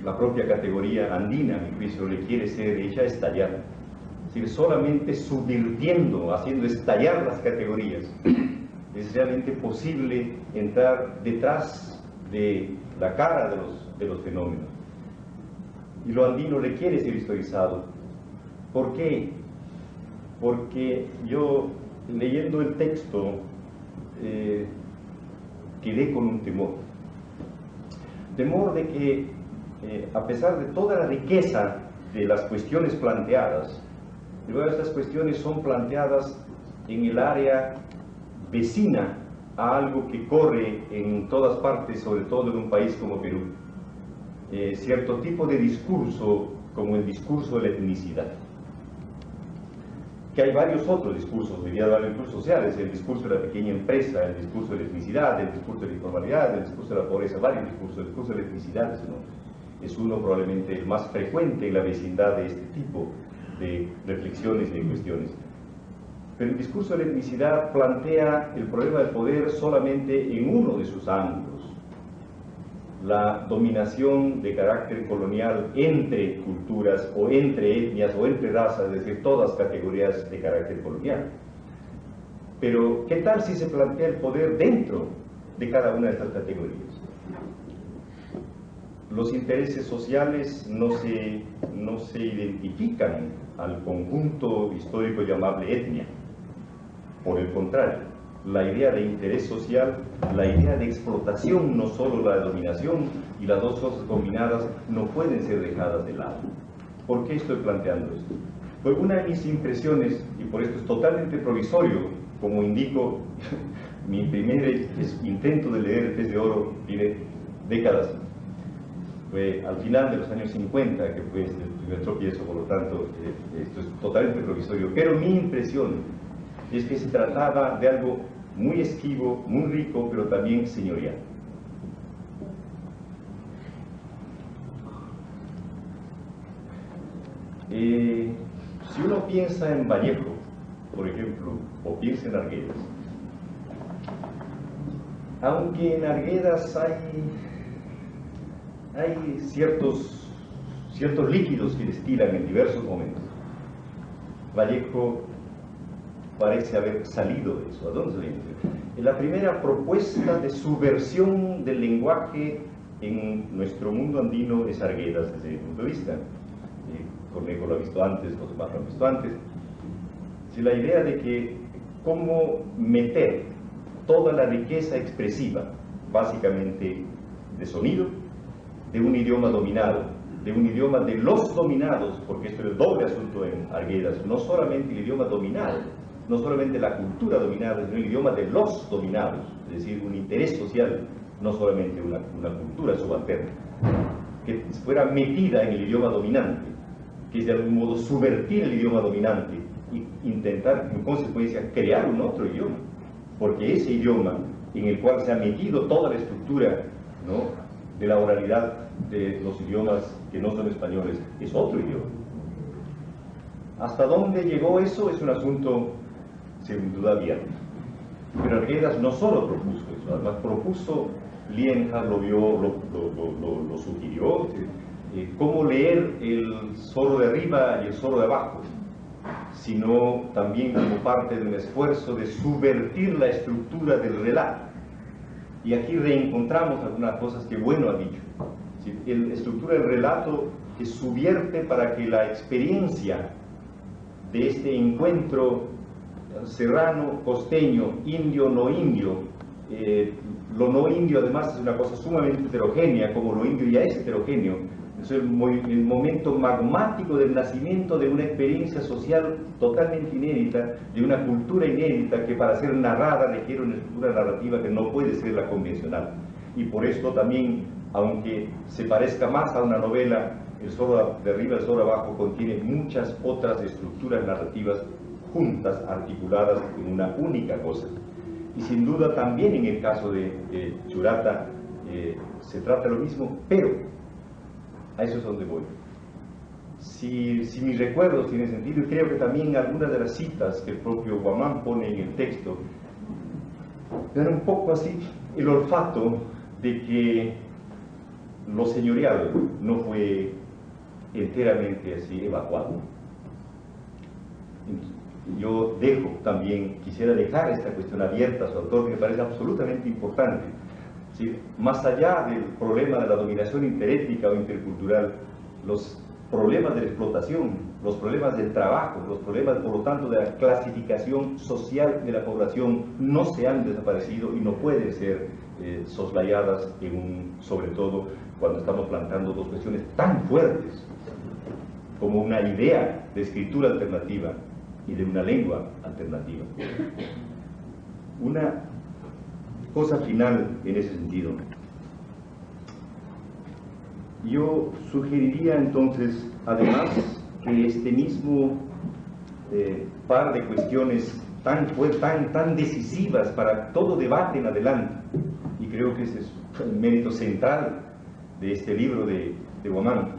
la propia categoría andina, a mi juicio, requiere ser hecha estallar. Es decir, solamente subvirtiendo, haciendo estallar las categorías, es realmente posible entrar detrás de la cara de los fenómenos. Y lo andino requiere ser historizado. ¿Por qué? Porque yo, leyendo el texto, quedé con un temor. Temor de que, a pesar de toda la riqueza de las cuestiones planteadas, luego estas cuestiones son planteadas en el área vecina a algo que corre en todas partes, sobre todo en un país como Perú, cierto tipo de discurso como el discurso de la etnicidad. Que hay varios otros discursos, diría varios discursos sociales, el discurso de la pequeña empresa, el discurso de la etnicidad, el discurso de la informalidad, el discurso de la pobreza, varios discursos. El discurso de la etnicidad es uno probablemente el más frecuente en la vecindad de este tipo de reflexiones y de cuestiones. Pero el discurso de la etnicidad plantea el problema del poder solamente en uno de sus ángulos: la dominación de carácter colonial entre culturas o entre etnias o entre razas, es decir, todas categorías de carácter colonial. Pero, ¿qué tal si se plantea el poder dentro de cada una de estas categorías? Los intereses sociales no se identifican al conjunto histórico llamable etnia. Por el contrario, la idea de interés social, la idea de explotación, no solo la de dominación, y las dos cosas combinadas no pueden ser dejadas de lado. ¿Por qué estoy planteando esto? Pues una de mis impresiones, y por esto es totalmente provisorio, como indico, mi primer intento de leer El Pez de Oro tiene décadas. Fue al final de los años 50, que fue el primer tropiezo, por lo tanto, esto es totalmente provisorio. Pero mi impresión es que se trataba de algo muy esquivo, muy rico, pero también señorial. Si uno piensa en Vallejo, por ejemplo, o piensa en Arguedas, aunque en Arguedas hay ciertos líquidos que destilan en diversos momentos, Vallejo parece haber salido de eso. ¿A dónde se viene? La primera propuesta de subversión del lenguaje en nuestro mundo andino es Arguedas, desde mi punto de vista. Cornejo lo ha visto antes, los demás lo han visto antes. Si la idea de que cómo meter toda la riqueza expresiva, básicamente de sonido, de un idioma dominado, de un idioma de los dominados, porque esto es el doble asunto en Arguedas, no solamente el idioma dominado, no solamente la cultura dominada, sino el idioma de los dominados, es decir, un interés social, no solamente una cultura subalterna, que fuera metida en el idioma dominante, que es de algún modo subvertir el idioma dominante e intentar, en consecuencia, crear un otro idioma, porque ese idioma en el cual se ha metido toda la estructura, ¿no?, de la oralidad de los idiomas que no son españoles, es otro idioma. ¿Hasta dónde llegó eso? Es un asunto sin duda abierto. Pero Arguedas no solo propuso eso, además propuso, Lienhard lo vio, lo sugirió, cómo leer el zorro de arriba y el zorro de abajo, sino también como parte de un esfuerzo de subvertir la estructura del relato. Y aquí reencontramos algunas cosas que Bueno ha dicho. La estructura del relato que subvierte para que la experiencia de este encuentro serrano, costeño, indio, no indio, lo no indio además es una cosa sumamente heterogénea, como lo indio ya es heterogéneo. Es el momento magmático del nacimiento de una experiencia social totalmente inédita, de una cultura inédita que para ser narrada requiere una estructura narrativa que no puede ser la convencional. Y por esto también, aunque se parezca más a una novela, El zorro de arriba, el zorro de abajo contiene muchas otras estructuras narrativas juntas, articuladas en una única cosa. Y sin duda también en el caso de Churata se trata lo mismo, pero a eso es donde voy. Si mis recuerdos tienen sentido, y creo que también algunas de las citas que el propio Guamán pone en el texto, dan un poco así el olfato de que lo señorial no fue enteramente así evacuado. Yo quisiera dejar esta cuestión abierta a su autor, que me parece absolutamente importante. ¿Sí? Más allá del problema de la dominación interétnica o intercultural, los problemas de la explotación, los problemas del trabajo, los problemas, por lo tanto, de la clasificación social de la población no se han desaparecido y no pueden ser soslayadas, sobre todo cuando estamos planteando dos cuestiones tan fuertes como una idea de escritura alternativa y de una lengua alternativa. Una cosa final en ese sentido. Yo sugeriría entonces, además, que este mismo par de cuestiones tan decisivas para todo debate en adelante, y creo que ese es el mérito central de este libro de Guamán,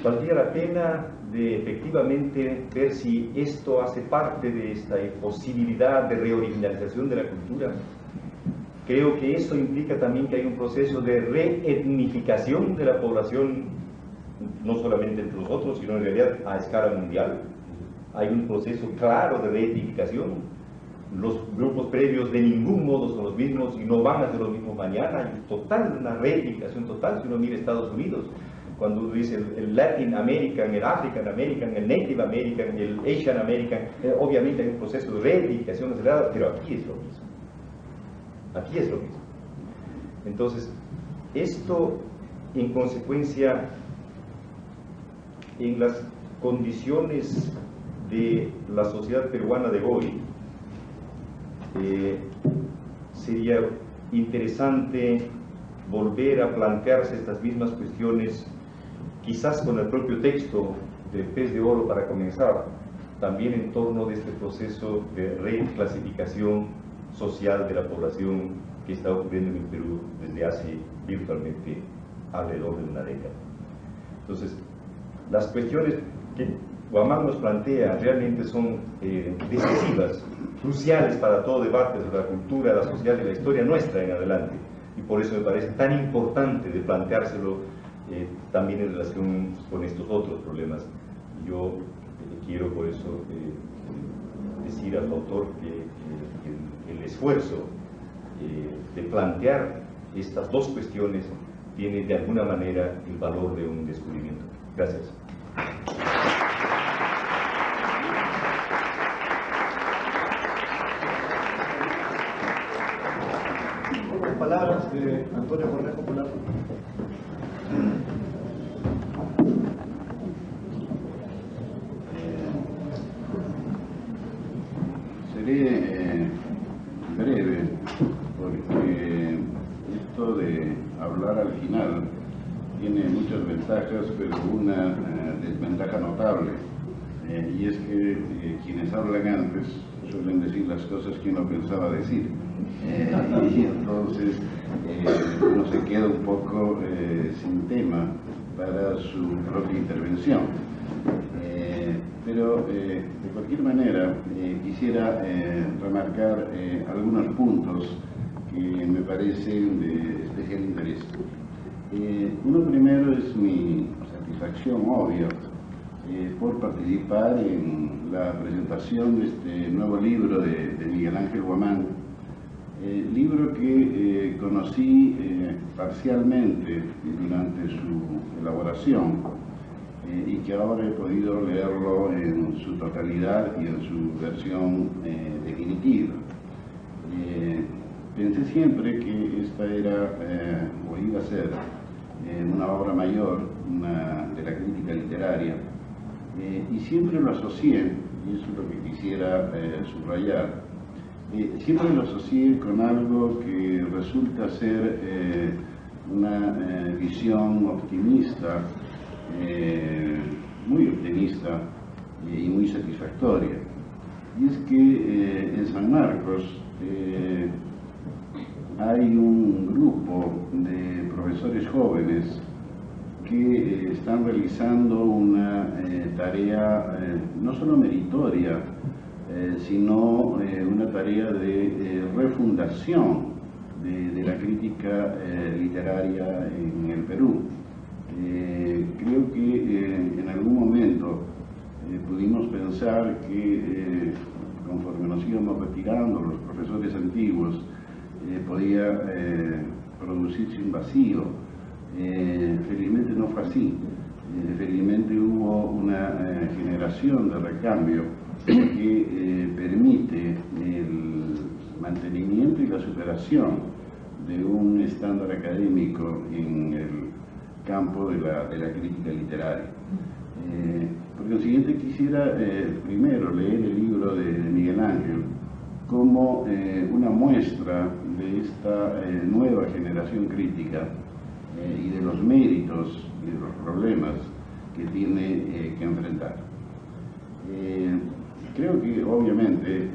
valdría la pena de efectivamente ver si esto hace parte de esta posibilidad de reoriginalización de la cultura. Creo que eso implica también que hay un proceso de reetnificación de la población, no solamente entre nosotros, sino en realidad a escala mundial. Hay un proceso claro de reetnificación. Los grupos previos de ningún modo son los mismos y no van a ser los mismos mañana. Hay una reetnificación total si uno mira Estados Unidos. Cuando uno dice el Latin American, el African American, el Native American, el Asian American, obviamente hay un proceso de reetnificación acelerado, pero aquí es lo mismo. Aquí es lo mismo. Entonces, esto en consecuencia, en las condiciones de la sociedad peruana de hoy, sería interesante volver a plantearse estas mismas cuestiones, quizás con el propio texto de Pez de Oro para comenzar, también en torno de este proceso de reclasificación social de la población que está ocurriendo en el Perú desde hace virtualmente alrededor de una década. Entonces, las cuestiones que Guamán nos plantea realmente son decisivas, cruciales para todo debate sobre la cultura, la sociedad y la historia nuestra en adelante, y por eso me parece tan importante de planteárselo también en relación con estos otros problemas. Yo quiero por eso decir al autor que el esfuerzo de plantear estas dos cuestiones tiene de alguna manera el valor de un descubrimiento. Gracias. Palabras de Antonio Cornejo Polar. Seré breve, porque esto de hablar al final tiene muchas ventajas, pero una desventaja notable, y es que quienes hablan antes suelen decir las cosas que uno pensaba decir, y entonces uno se queda un poco sin tema para su propia intervención. Pero de cualquier manera quisiera remarcar algunos puntos que me parecen de especial interés. Uno primero es mi satisfacción obvia por participar en la presentación de este nuevo libro de Miguel Ángel Guamán, libro que conocí parcialmente durante su elaboración, y que ahora he podido leerlo en su totalidad y en su versión definitiva. Pensé siempre que esta era o iba a ser una obra mayor de la crítica literaria, y siempre lo asocié, y eso es lo que quisiera subrayar, siempre lo asocié con algo que resulta ser una visión optimista, muy optimista y muy satisfactoria. Y es que en San Marcos hay un grupo de profesores jóvenes que están realizando una tarea no solo meritoria, sino una tarea de refundación de la crítica literaria en el Perú. Creo que en algún momento pudimos pensar que conforme nos íbamos retirando los profesores antiguos podía producirse un vacío. Felizmente no fue así. Felizmente hubo una generación de recambio que permite el mantenimiento y la superación de un estándar académico en el campo de la crítica literaria. Por consiguiente quisiera primero leer el libro de Miguel Ángel como una muestra de esta nueva generación crítica y de los méritos y de los problemas que tiene que enfrentar. Creo que obviamente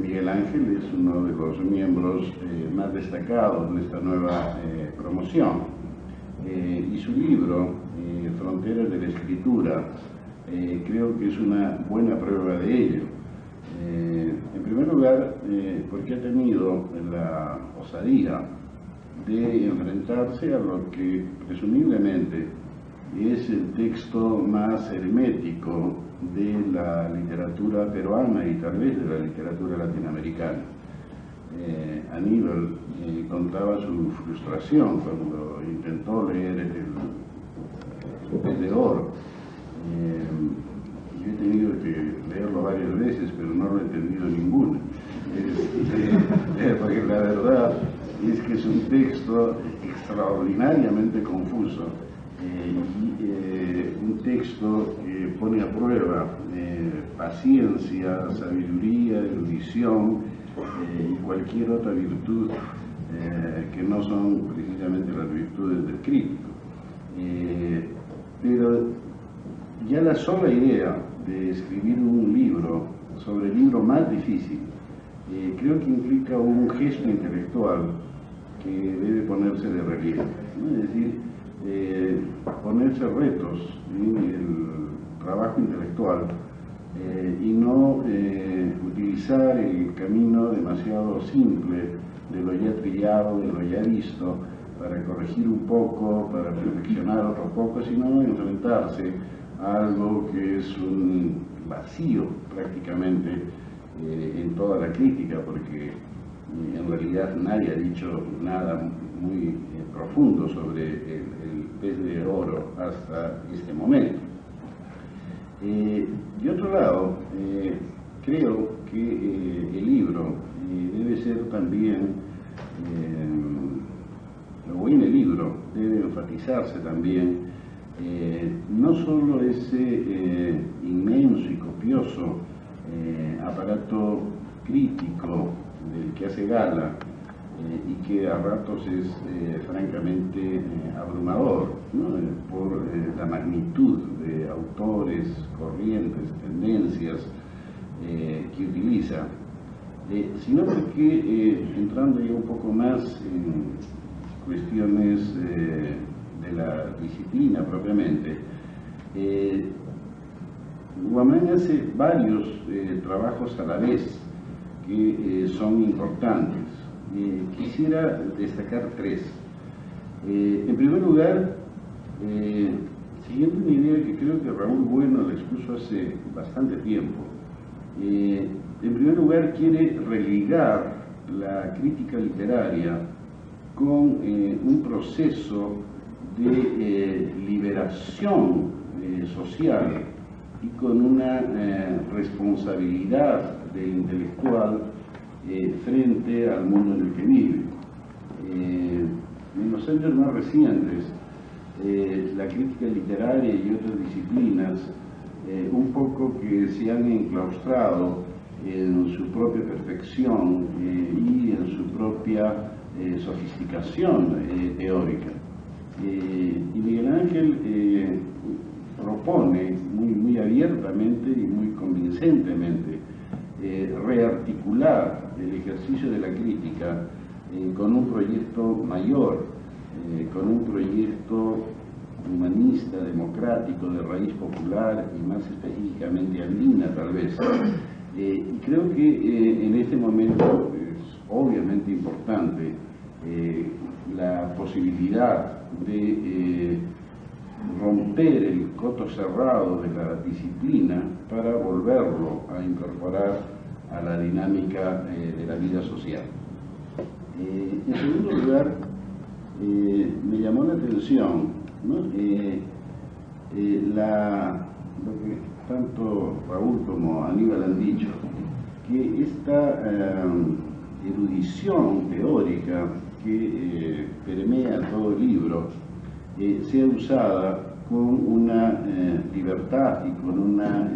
Miguel Ángel es uno de los miembros más destacados de esta nueva promoción, y su libro, Fronteras de la Escritura, creo que es una buena prueba de ello. En primer lugar, porque ha tenido la osadía de enfrentarse a lo que presumiblemente es el texto más hermético de la literatura peruana y tal vez de la literatura latinoamericana. Aníbal contaba su frustración cuando intentó leer El Pez de Oro. Yo he tenido que leerlo varias veces, pero no lo he entendido ninguna. Porque la verdad es que es un texto extraordinariamente confuso, un texto que pone a prueba paciencia, sabiduría, erudición y cualquier otra virtud que no son precisamente las virtudes del crítico. Pero ya la sola idea de escribir un libro sobre el libro más difícil creo que implica un gesto intelectual que debe ponerse de relieve, ¿no? Es decir, ponerse retos en el trabajo intelectual y no utilizar el camino demasiado simple de lo ya trillado, de lo ya visto, para corregir un poco, para perfeccionar otro poco, sino enfrentarse a algo que es un vacío prácticamente en toda la crítica, porque en realidad nadie ha dicho nada muy profundo sobre el Pez de Oro hasta este momento. De otro lado, creo que el libro debe ser también, o en el libro debe enfatizarse también no solo ese inmenso y copioso aparato crítico del que hace gala y que a ratos es francamente abrumador, ¿no? Por la magnitud de autores, corrientes, tendencias que utiliza, sino porque entrando ya un poco más en cuestiones de la disciplina propiamente, Guamán hace varios trabajos a la vez que son importantes. Quisiera destacar tres. En primer lugar, siguiendo una idea que creo que Raúl Bueno la expuso hace bastante tiempo, en primer lugar quiere religar la crítica literaria con un proceso de liberación social y con una responsabilidad del intelectual frente al mundo en el que vive. En los años más recientes, la crítica literaria y otras disciplinas un poco que se han enclaustrado en su propia perfección y en su propia sofisticación teórica. Y Miguel Ángel propone muy abiertamente y muy convincentemente rearticular el ejercicio de la crítica con un proyecto mayor, con un proyecto humanista, democrático, de raíz popular y más específicamente andina tal vez. Y creo que en este momento es obviamente importante la posibilidad de romper el coto cerrado de la disciplina para volverlo a incorporar a la dinámica de la vida social. En segundo lugar, me llamó la atención, ¿no? Lo que tanto Raúl como Aníbal han dicho, que esta erudición teórica que permea todo el libro sea usada con una libertad y con una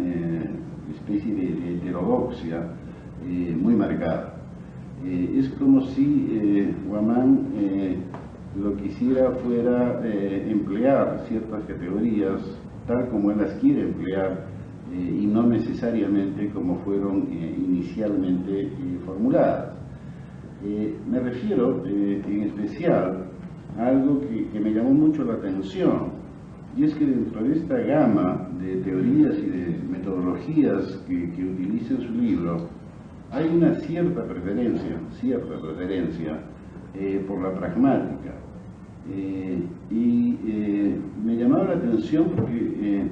especie de heterodoxia muy marcada. Es como si Guamán lo que quisiera fuera emplear ciertas categorías tal como él las quiere emplear y no necesariamente como fueron inicialmente formuladas. Me refiero en especial a algo que me llamó mucho la atención, y es que dentro de esta gama de teorías y de metodologías que utiliza en su libro, hay una cierta preferencia por la pragmática. Me llamaba la atención porque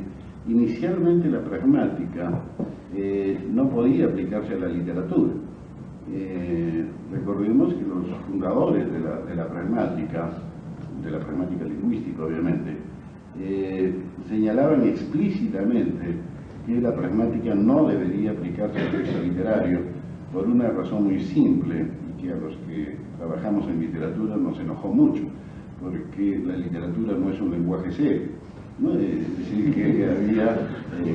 inicialmente la pragmática no podía aplicarse a la literatura. Recordemos que los fundadores de la pragmática lingüística obviamente, señalaban explícitamente que la pragmática no debería aplicarse al texto literario por una razón muy simple, y que a los que trabajamos en literatura nos enojó mucho, porque la literatura no es un lenguaje serio, ¿no? Es decir, que había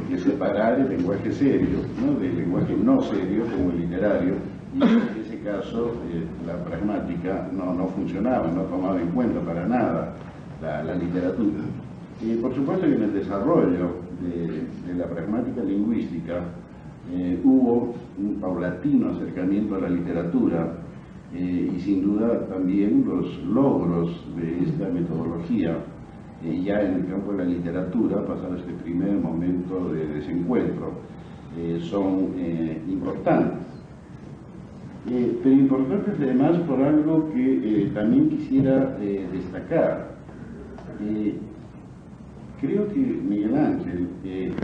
que separar el lenguaje serio, ¿no?, del lenguaje no serio como el literario, y en ese caso la pragmática no funcionaba, no tomaba en cuenta para nada la literatura. Por supuesto que en el desarrollo de la pragmática lingüística hubo un paulatino acercamiento a la literatura y sin duda también los logros de esta metodología ya en el campo de la literatura, pasado este primer momento de desencuentro, son importantes. Pero importantes además por algo que también quisiera destacar. Creo que Miguel Ángel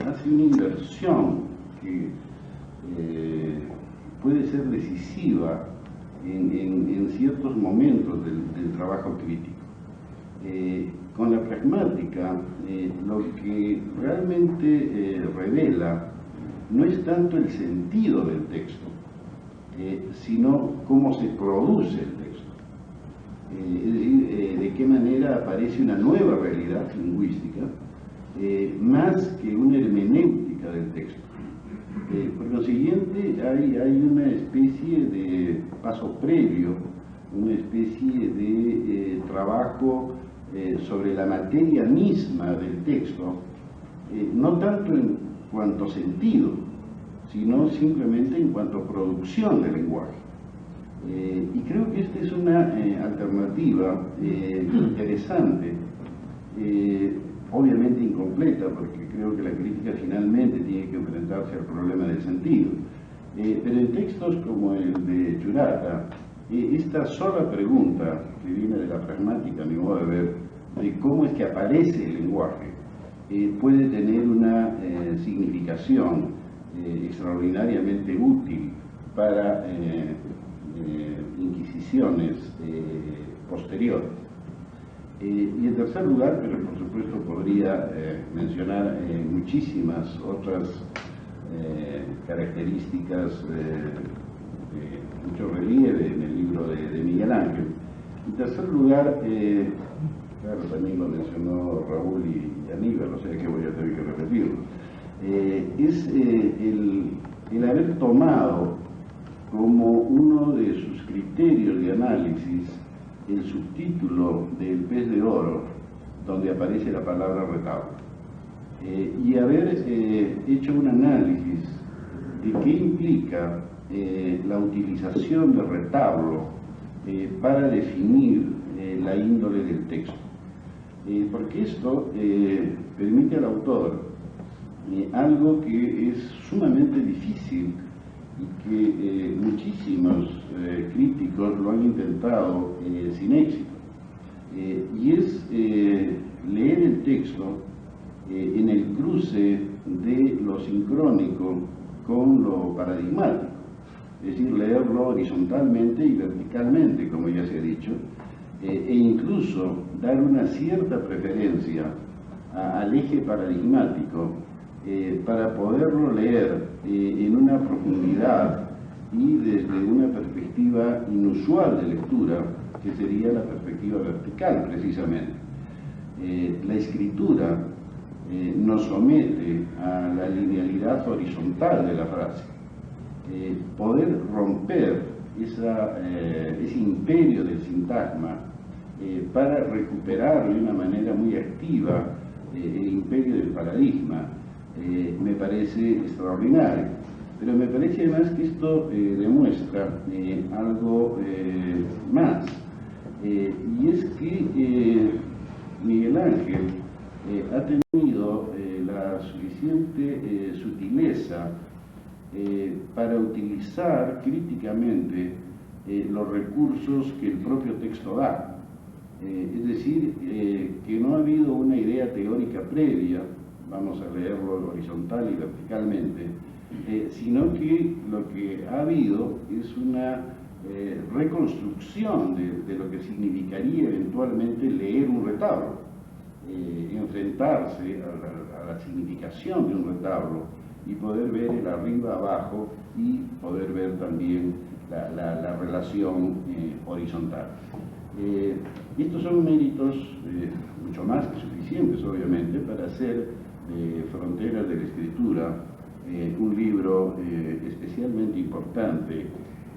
hace una inversión que puede ser decisiva en ciertos momentos del trabajo crítico. Con la pragmática, lo que realmente revela no es tanto el sentido del texto, sino cómo se produce el texto. Es decir, de qué manera aparece una nueva realidad lingüística, más que una hermenéutica del texto. Por consiguiente, hay una especie de paso previo, una especie de trabajo sobre la materia misma del texto, no tanto en cuanto sentido, sino simplemente en cuanto producción del lenguaje. Y creo que esta es una alternativa interesante, obviamente incompleta, porque creo que la crítica finalmente tiene que enfrentarse al problema del sentido. Pero en textos como el de Churata, esta sola pregunta que viene de la pragmática, a mi modo de ver, de cómo es que aparece el lenguaje, puede tener una significación extraordinariamente útil para inquisiciones posteriores. Y en tercer lugar, pero por supuesto podría mencionar muchísimas otras características de mucho relieve en el libro de Miguel Ángel. En tercer lugar, claro, también lo mencionó Raúl y Aníbal, o sea que voy a tener que repetirlo, es el haber tomado como uno de sus criterios de análisis el subtítulo del Pez de Oro, donde aparece la palabra retablo, y haber hecho un análisis de qué implica la utilización de retablo para definir la índole del texto. Porque esto permite al autor algo que es sumamente difícil y que muchísimos críticos lo han intentado sin éxito, y es leer el texto en el cruce de lo sincrónico con lo paradigmático, es decir, leerlo horizontalmente y verticalmente, como ya se ha dicho, e incluso dar una cierta preferencia al eje paradigmático para poderlo leer en una profundidad y desde una perspectiva inusual de lectura, que sería la perspectiva vertical precisamente. La escritura nos somete a la linealidad horizontal de la frase. Poder romper ese imperio del sintagma para recuperar de una manera muy activa el imperio del paradigma me parece extraordinario. Pero me parece además que esto demuestra algo más, y es que Miguel Ángel ha tenido la suficiente sutileza para utilizar críticamente los recursos que el propio texto da. Es decir, que no ha habido una idea teórica previa, vamos a leerlo horizontal y verticalmente, sino que lo que ha habido es una reconstrucción de lo que significaría eventualmente leer un retablo, enfrentarse a la significación de un retablo y poder ver el arriba, abajo y poder ver también la relación horizontal. Estos son méritos mucho más que suficientes, obviamente, para hacer de Fronteras de la Escritura un libro especialmente importante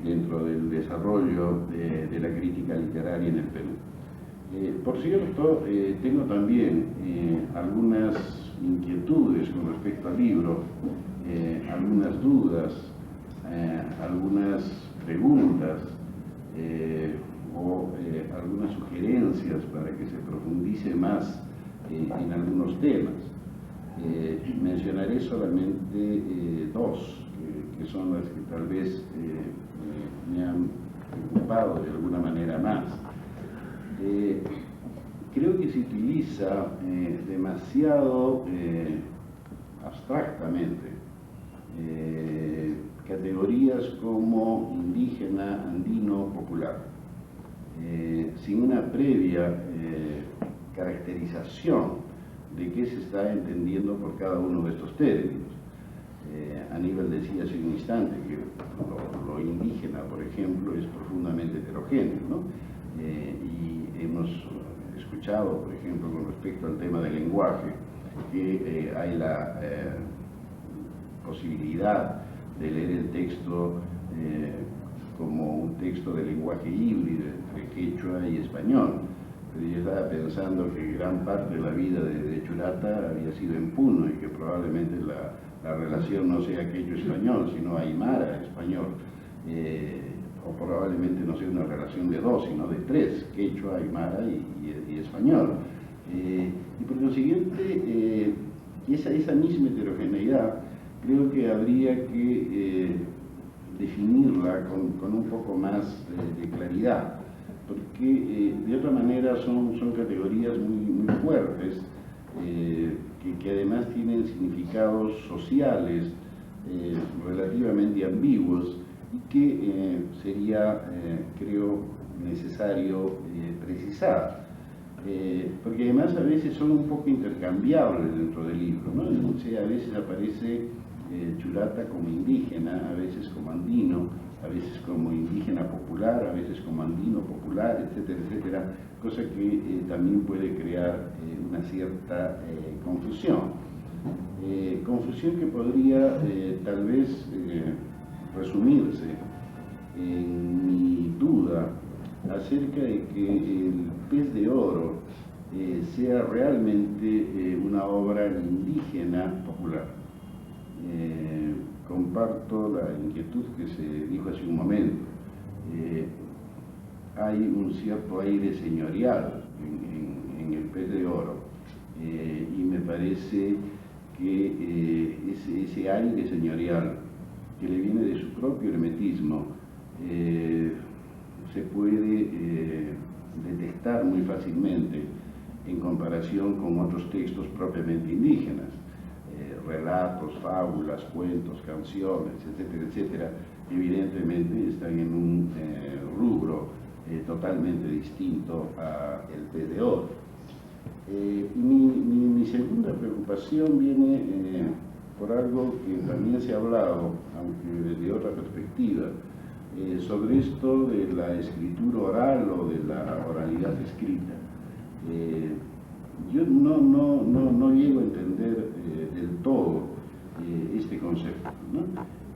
dentro del desarrollo de la crítica literaria en el Perú. Por cierto, tengo también algunas inquietudes con respecto al libro, algunas dudas, algunas preguntas o algunas sugerencias para que se profundice más en algunos temas. Mencionaré solamente dos, que son las que tal vez me han preocupado de alguna manera más. Creo que se utiliza demasiado abstractamente categorías como indígena, andino, popular, sin una previa caracterización de qué se está entendiendo por cada uno de estos términos. Aníbal decía hace un instante que lo indígena, por ejemplo, es profundamente heterogéneo, ¿no? Y hemos escuchado, por ejemplo, con respecto al tema del lenguaje, que hay la posibilidad de leer el texto como un texto de lenguaje híbrido entre quechua y español. Pero yo estaba pensando que gran parte de la vida de Churata había sido en Puno y que probablemente la relación no sea quechua-español, sino aymara-español. O probablemente no sea una relación de dos, sino de tres, quechua, aymara y español. Y por consiguiente, esa misma heterogeneidad creo que habría que definirla con un poco más de claridad, porque de otra manera son categorías muy fuertes, que además tienen significados sociales relativamente ambiguos y que sería, creo, necesario precisar, porque además a veces son un poco intercambiables dentro del libro, ¿no? O sea, a veces aparece Churata como indígena, a veces como andino, a veces como indígena popular, a veces como andino popular, etcétera, etcétera, cosa que también puede crear una cierta confusión. Confusión que podría tal vez resumirse en mi duda acerca de que el Pez de Oro sea realmente una obra indígena popular. Comparto la inquietud que se dijo hace un momento. Hay un cierto aire señorial en el Pez de Oro, y me parece que ese aire señorial que le viene de su propio hermetismo se puede detectar muy fácilmente en comparación con otros textos propiamente indígenas, relatos, fábulas, cuentos, canciones, etcétera, etcétera, que evidentemente están en un rubro totalmente distinto al Pez de Oro. Mi segunda preocupación viene por algo que también se ha hablado, aunque desde otra perspectiva, sobre esto de la escritura oral o de la oralidad escrita. yo no llego a entender del todo este concepto, ¿no?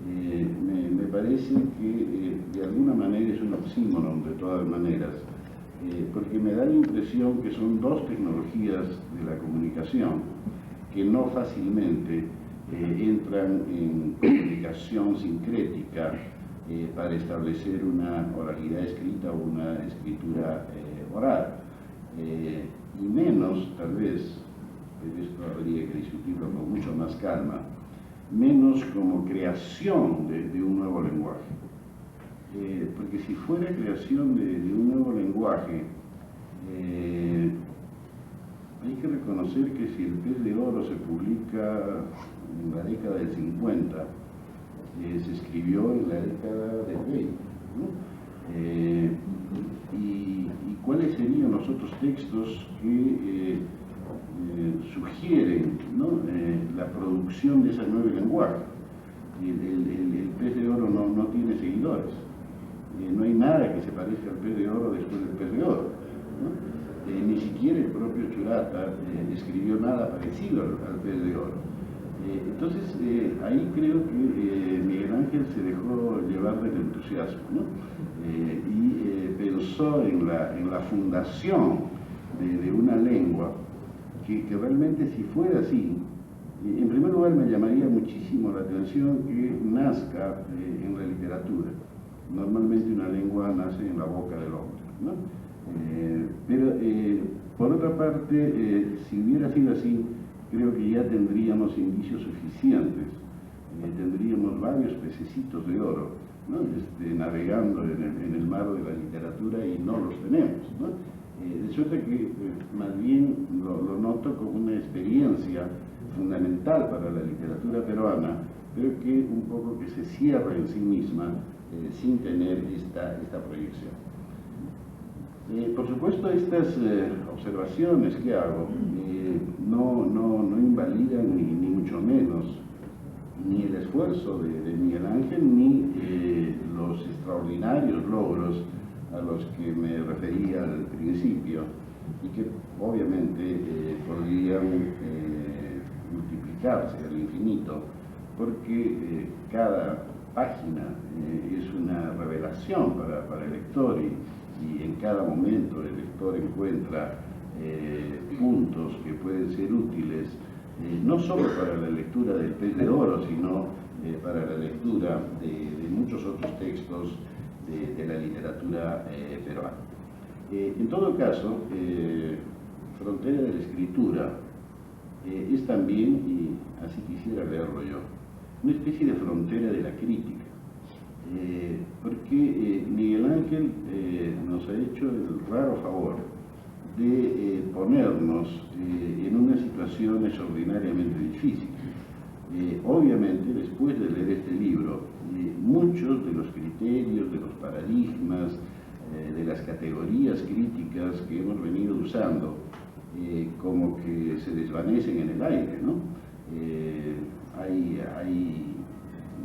Me parece que de alguna manera es un oxímoron de todas maneras, porque me da la impresión que son dos tecnologías de la comunicación que no fácilmente entran en comunicación sincrética para establecer una oralidad escrita o una escritura oral, y menos, tal vez, pero esto habría que discutirlo con mucho más calma, menos como creación de un nuevo lenguaje. Porque si fuera creación de un nuevo lenguaje, hay que reconocer que si El Pez de Oro se publica en la década del 50, se escribió en la década del 20, ¿no? Y cuáles serían los otros textos que sugieren, ¿no? La producción de ese nuevo lenguaje. El Pez de Oro no tiene seguidores, no hay nada que se parezca al Pez de Oro después del Pez de Oro, ¿no? Ni siquiera el propio Churata escribió nada parecido al Pez de Oro. Entonces ahí creo que Miguel Ángel se dejó llevar del entusiasmo, ¿no? Y pensó en la fundación de una lengua que realmente, si fuera así, en primer lugar me llamaría muchísimo la atención que nazca en la literatura. Normalmente una lengua nace en la boca del hombre, ¿no? Pero por otra parte, si hubiera sido así, creo que ya tendríamos indicios suficientes, tendríamos varios pececitos de oro, ¿no? Navegando en el mar de la literatura, y no los tenemos, ¿no? De suerte que más bien lo noto como una experiencia fundamental para la literatura peruana, pero que un poco que se cierra en sí misma sin tener esta proyección. Por supuesto, estas observaciones que hago no invalidan ni mucho menos ni el esfuerzo de Miguel Ángel ni los extraordinarios logros a los que me refería al principio, y que obviamente podrían multiplicarse al infinito, porque cada página es una revelación para el lector, y en cada momento el lector encuentra puntos que pueden ser útiles, no solo para la lectura del Pez de Oro, sino para la lectura de muchos otros textos de la literatura peruana. En todo caso, Frontera de la Escritura es también, y así quisiera leerlo yo, una especie de frontera de la crítica, porque Miguel Ángel nos ha hecho el raro favor de ponernos en una situación extraordinariamente difícil. Obviamente, después de leer este libro, muchos de los criterios, de los paradigmas, de las categorías críticas que hemos venido usando, como que se desvanecen en el aire, ¿no? Hay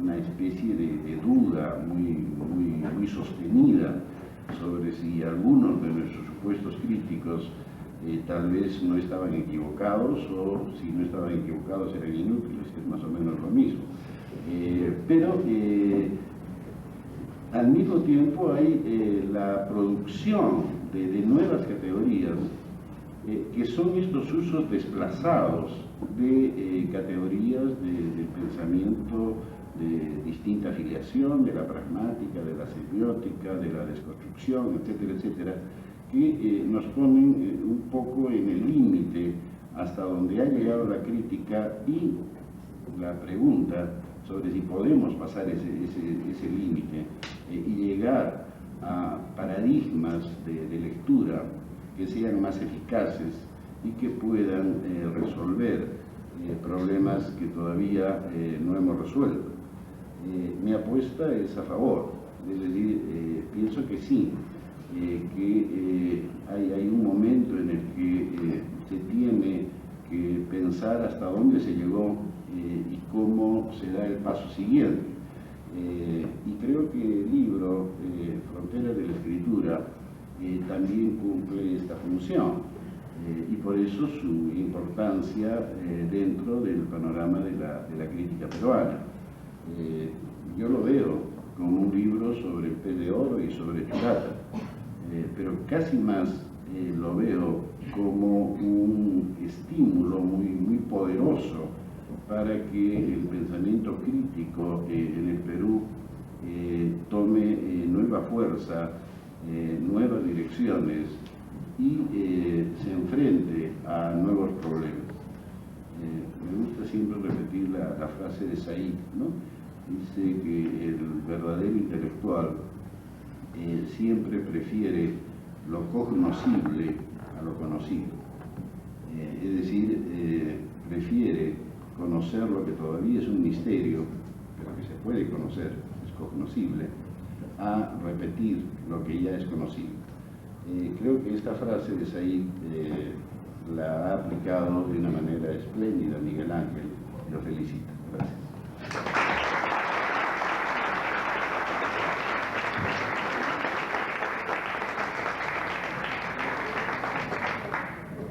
una especie de duda muy sostenida sobre si algunos de nuestros supuestos críticos tal vez no estaban equivocados, o si no estaban equivocados eran inútiles, que es más o menos lo mismo. Pero al mismo tiempo hay la producción de nuevas categorías, que son estos usos desplazados de categorías del pensamiento de distinta afiliación, de la pragmática, de la semiótica, de la desconstrucción, etcétera, etcétera, que nos ponen un poco en el límite hasta donde ha llegado la crítica, y la pregunta sobre si podemos pasar ese límite y llegar a paradigmas de lectura que sean más eficaces y que puedan resolver problemas que todavía no hemos resuelto. Mi apuesta es a favor, es decir, pienso que sí, que hay un momento en el que se tiene que pensar hasta dónde se llegó y cómo se da el paso siguiente. Y creo que el libro Frontera de la Escritura también cumple esta función. y por eso su importancia dentro del panorama de la crítica peruana. Yo lo veo como un libro sobre el pez de oro y sobre Churata, pero casi más lo veo como un estímulo muy poderoso para que el pensamiento crítico en el Perú tome nueva fuerza, nuevas direcciones y se enfrente a nuevos problemas. Me gusta siempre repetir la frase de Said, ¿no? Dice que el verdadero intelectual siempre prefiere lo cognoscible a lo conocido. Es decir, prefiere conocer lo que todavía es un misterio, pero que se puede conocer, es cognoscible, a repetir lo que ya es conocido. Creo que esta frase de Said la ha aplicado de una manera espléndida Miguel Ángel, y lo felicito. Gracias.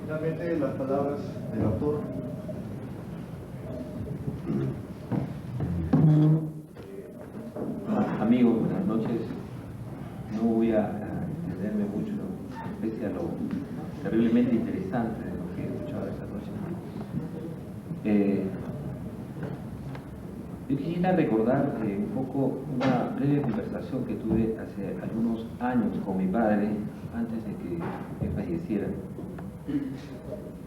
Finalmente, las palabras del autor. Amigos, buenas noches. No voy a extenderme mucho, pese a lo terriblemente interesante de lo que he escuchado esta noche. Yo quisiera recordar un poco una breve conversación que tuve hace algunos años con mi padre, antes de que falleciera.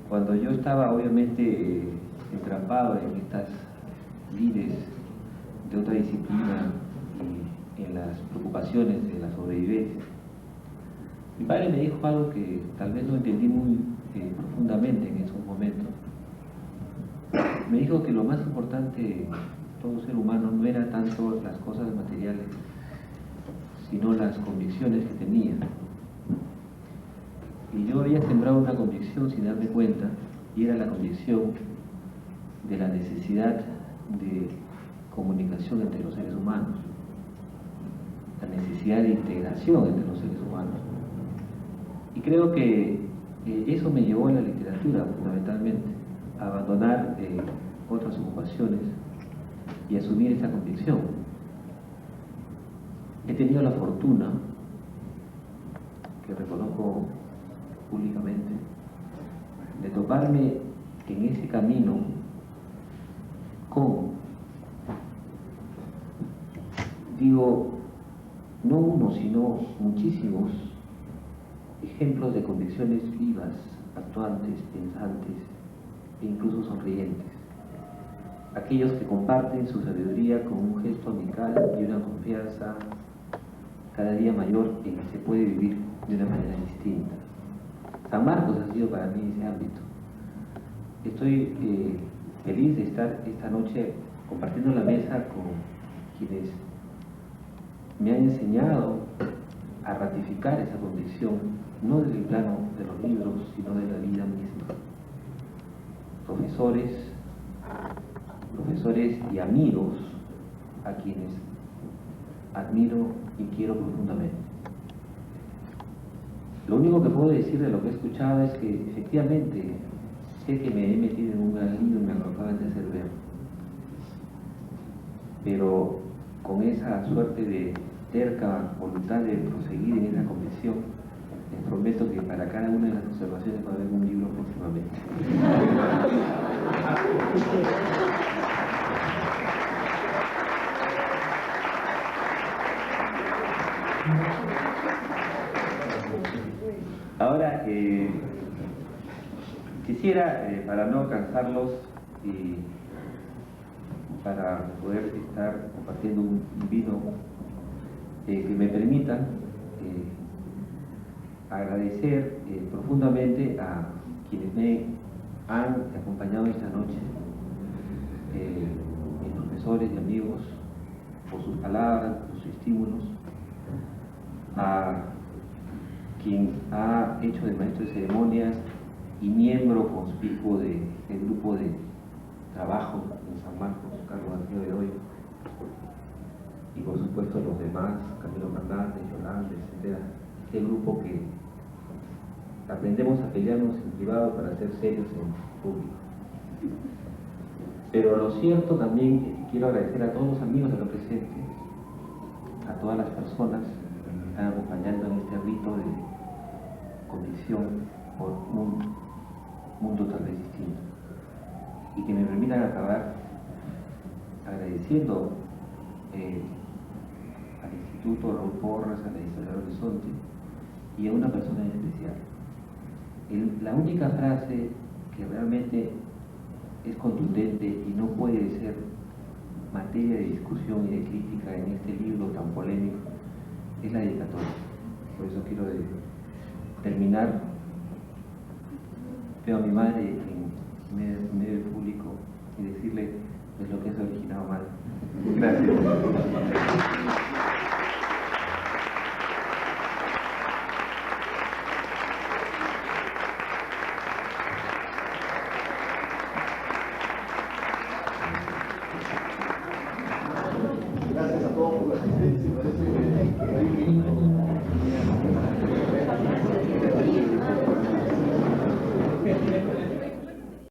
Cuando yo estaba obviamente entrampado en estas lides de otra disciplina y en las preocupaciones de la sobrevivencia, mi padre me dijo algo que tal vez no entendí muy profundamente en esos momentos. Me dijo que lo más importante de todo ser humano no era tanto las cosas materiales, sino las convicciones que tenía. Y yo había sembrado una convicción sin darme cuenta, y era la convicción de la necesidad de comunicación entre los seres humanos, la necesidad de integración entre los seres humanos. Y creo que eso me llevó a la literatura, fundamentalmente, a abandonar otras ocupaciones y asumir esa convicción. He tenido la fortuna, que reconozco públicamente, de toparme en ese camino con, digo, no uno, sino muchísimos ejemplos de convicciones vivas, actuantes, pensantes e incluso sonrientes. Aquellos que comparten su sabiduría con un gesto amical y una confianza cada día mayor en que se puede vivir de una manera distinta. San Marcos ha sido para mí ese ámbito. Estoy feliz de estar esta noche compartiendo la mesa con quienes me han enseñado a ratificar esa convicción, no desde el plano de los libros, sino de la vida misma. Profesores y amigos a quienes admiro y quiero profundamente. Lo único que puedo decir de lo que he escuchado es que efectivamente sé que me he metido en un gran lío y me lo acaban de hacer ver, pero con esa suerte de terca voluntad de proseguir en esa convicción, les prometo que para cada una de las observaciones va a haber un libro próximamente. Ahora, quisiera, para no cansarlos y para poder estar compartiendo un vino, que me permitan agradecer profundamente a quienes me han acompañado esta noche, mis profesores y amigos, por sus palabras, por sus estímulos, a quien ha hecho de maestro de ceremonias y miembro conspicuo del grupo de trabajo en San Marcos, Carlos García Bedoya, y por supuesto los demás, Camilo Fernández, Yolanda, etc. Este grupo que aprendemos a pelearnos en privado para ser serios en público. Pero lo cierto también es que quiero agradecer a todos los amigos de los presentes, a todas las personas que me están acompañando en este rito de convicción por un mundo tal vez distinto, y que me permitan acabar agradeciendo al Instituto Raúl Porras, a la Editorial Horizonte y a una persona en especial. La única frase que realmente es contundente y no puede ser materia de discusión y de crítica en este libro tan polémico es la dedicatoria. Por eso quiero terminar. Veo a mi madre en medio del público y decirle es lo que es originado mal. Gracias.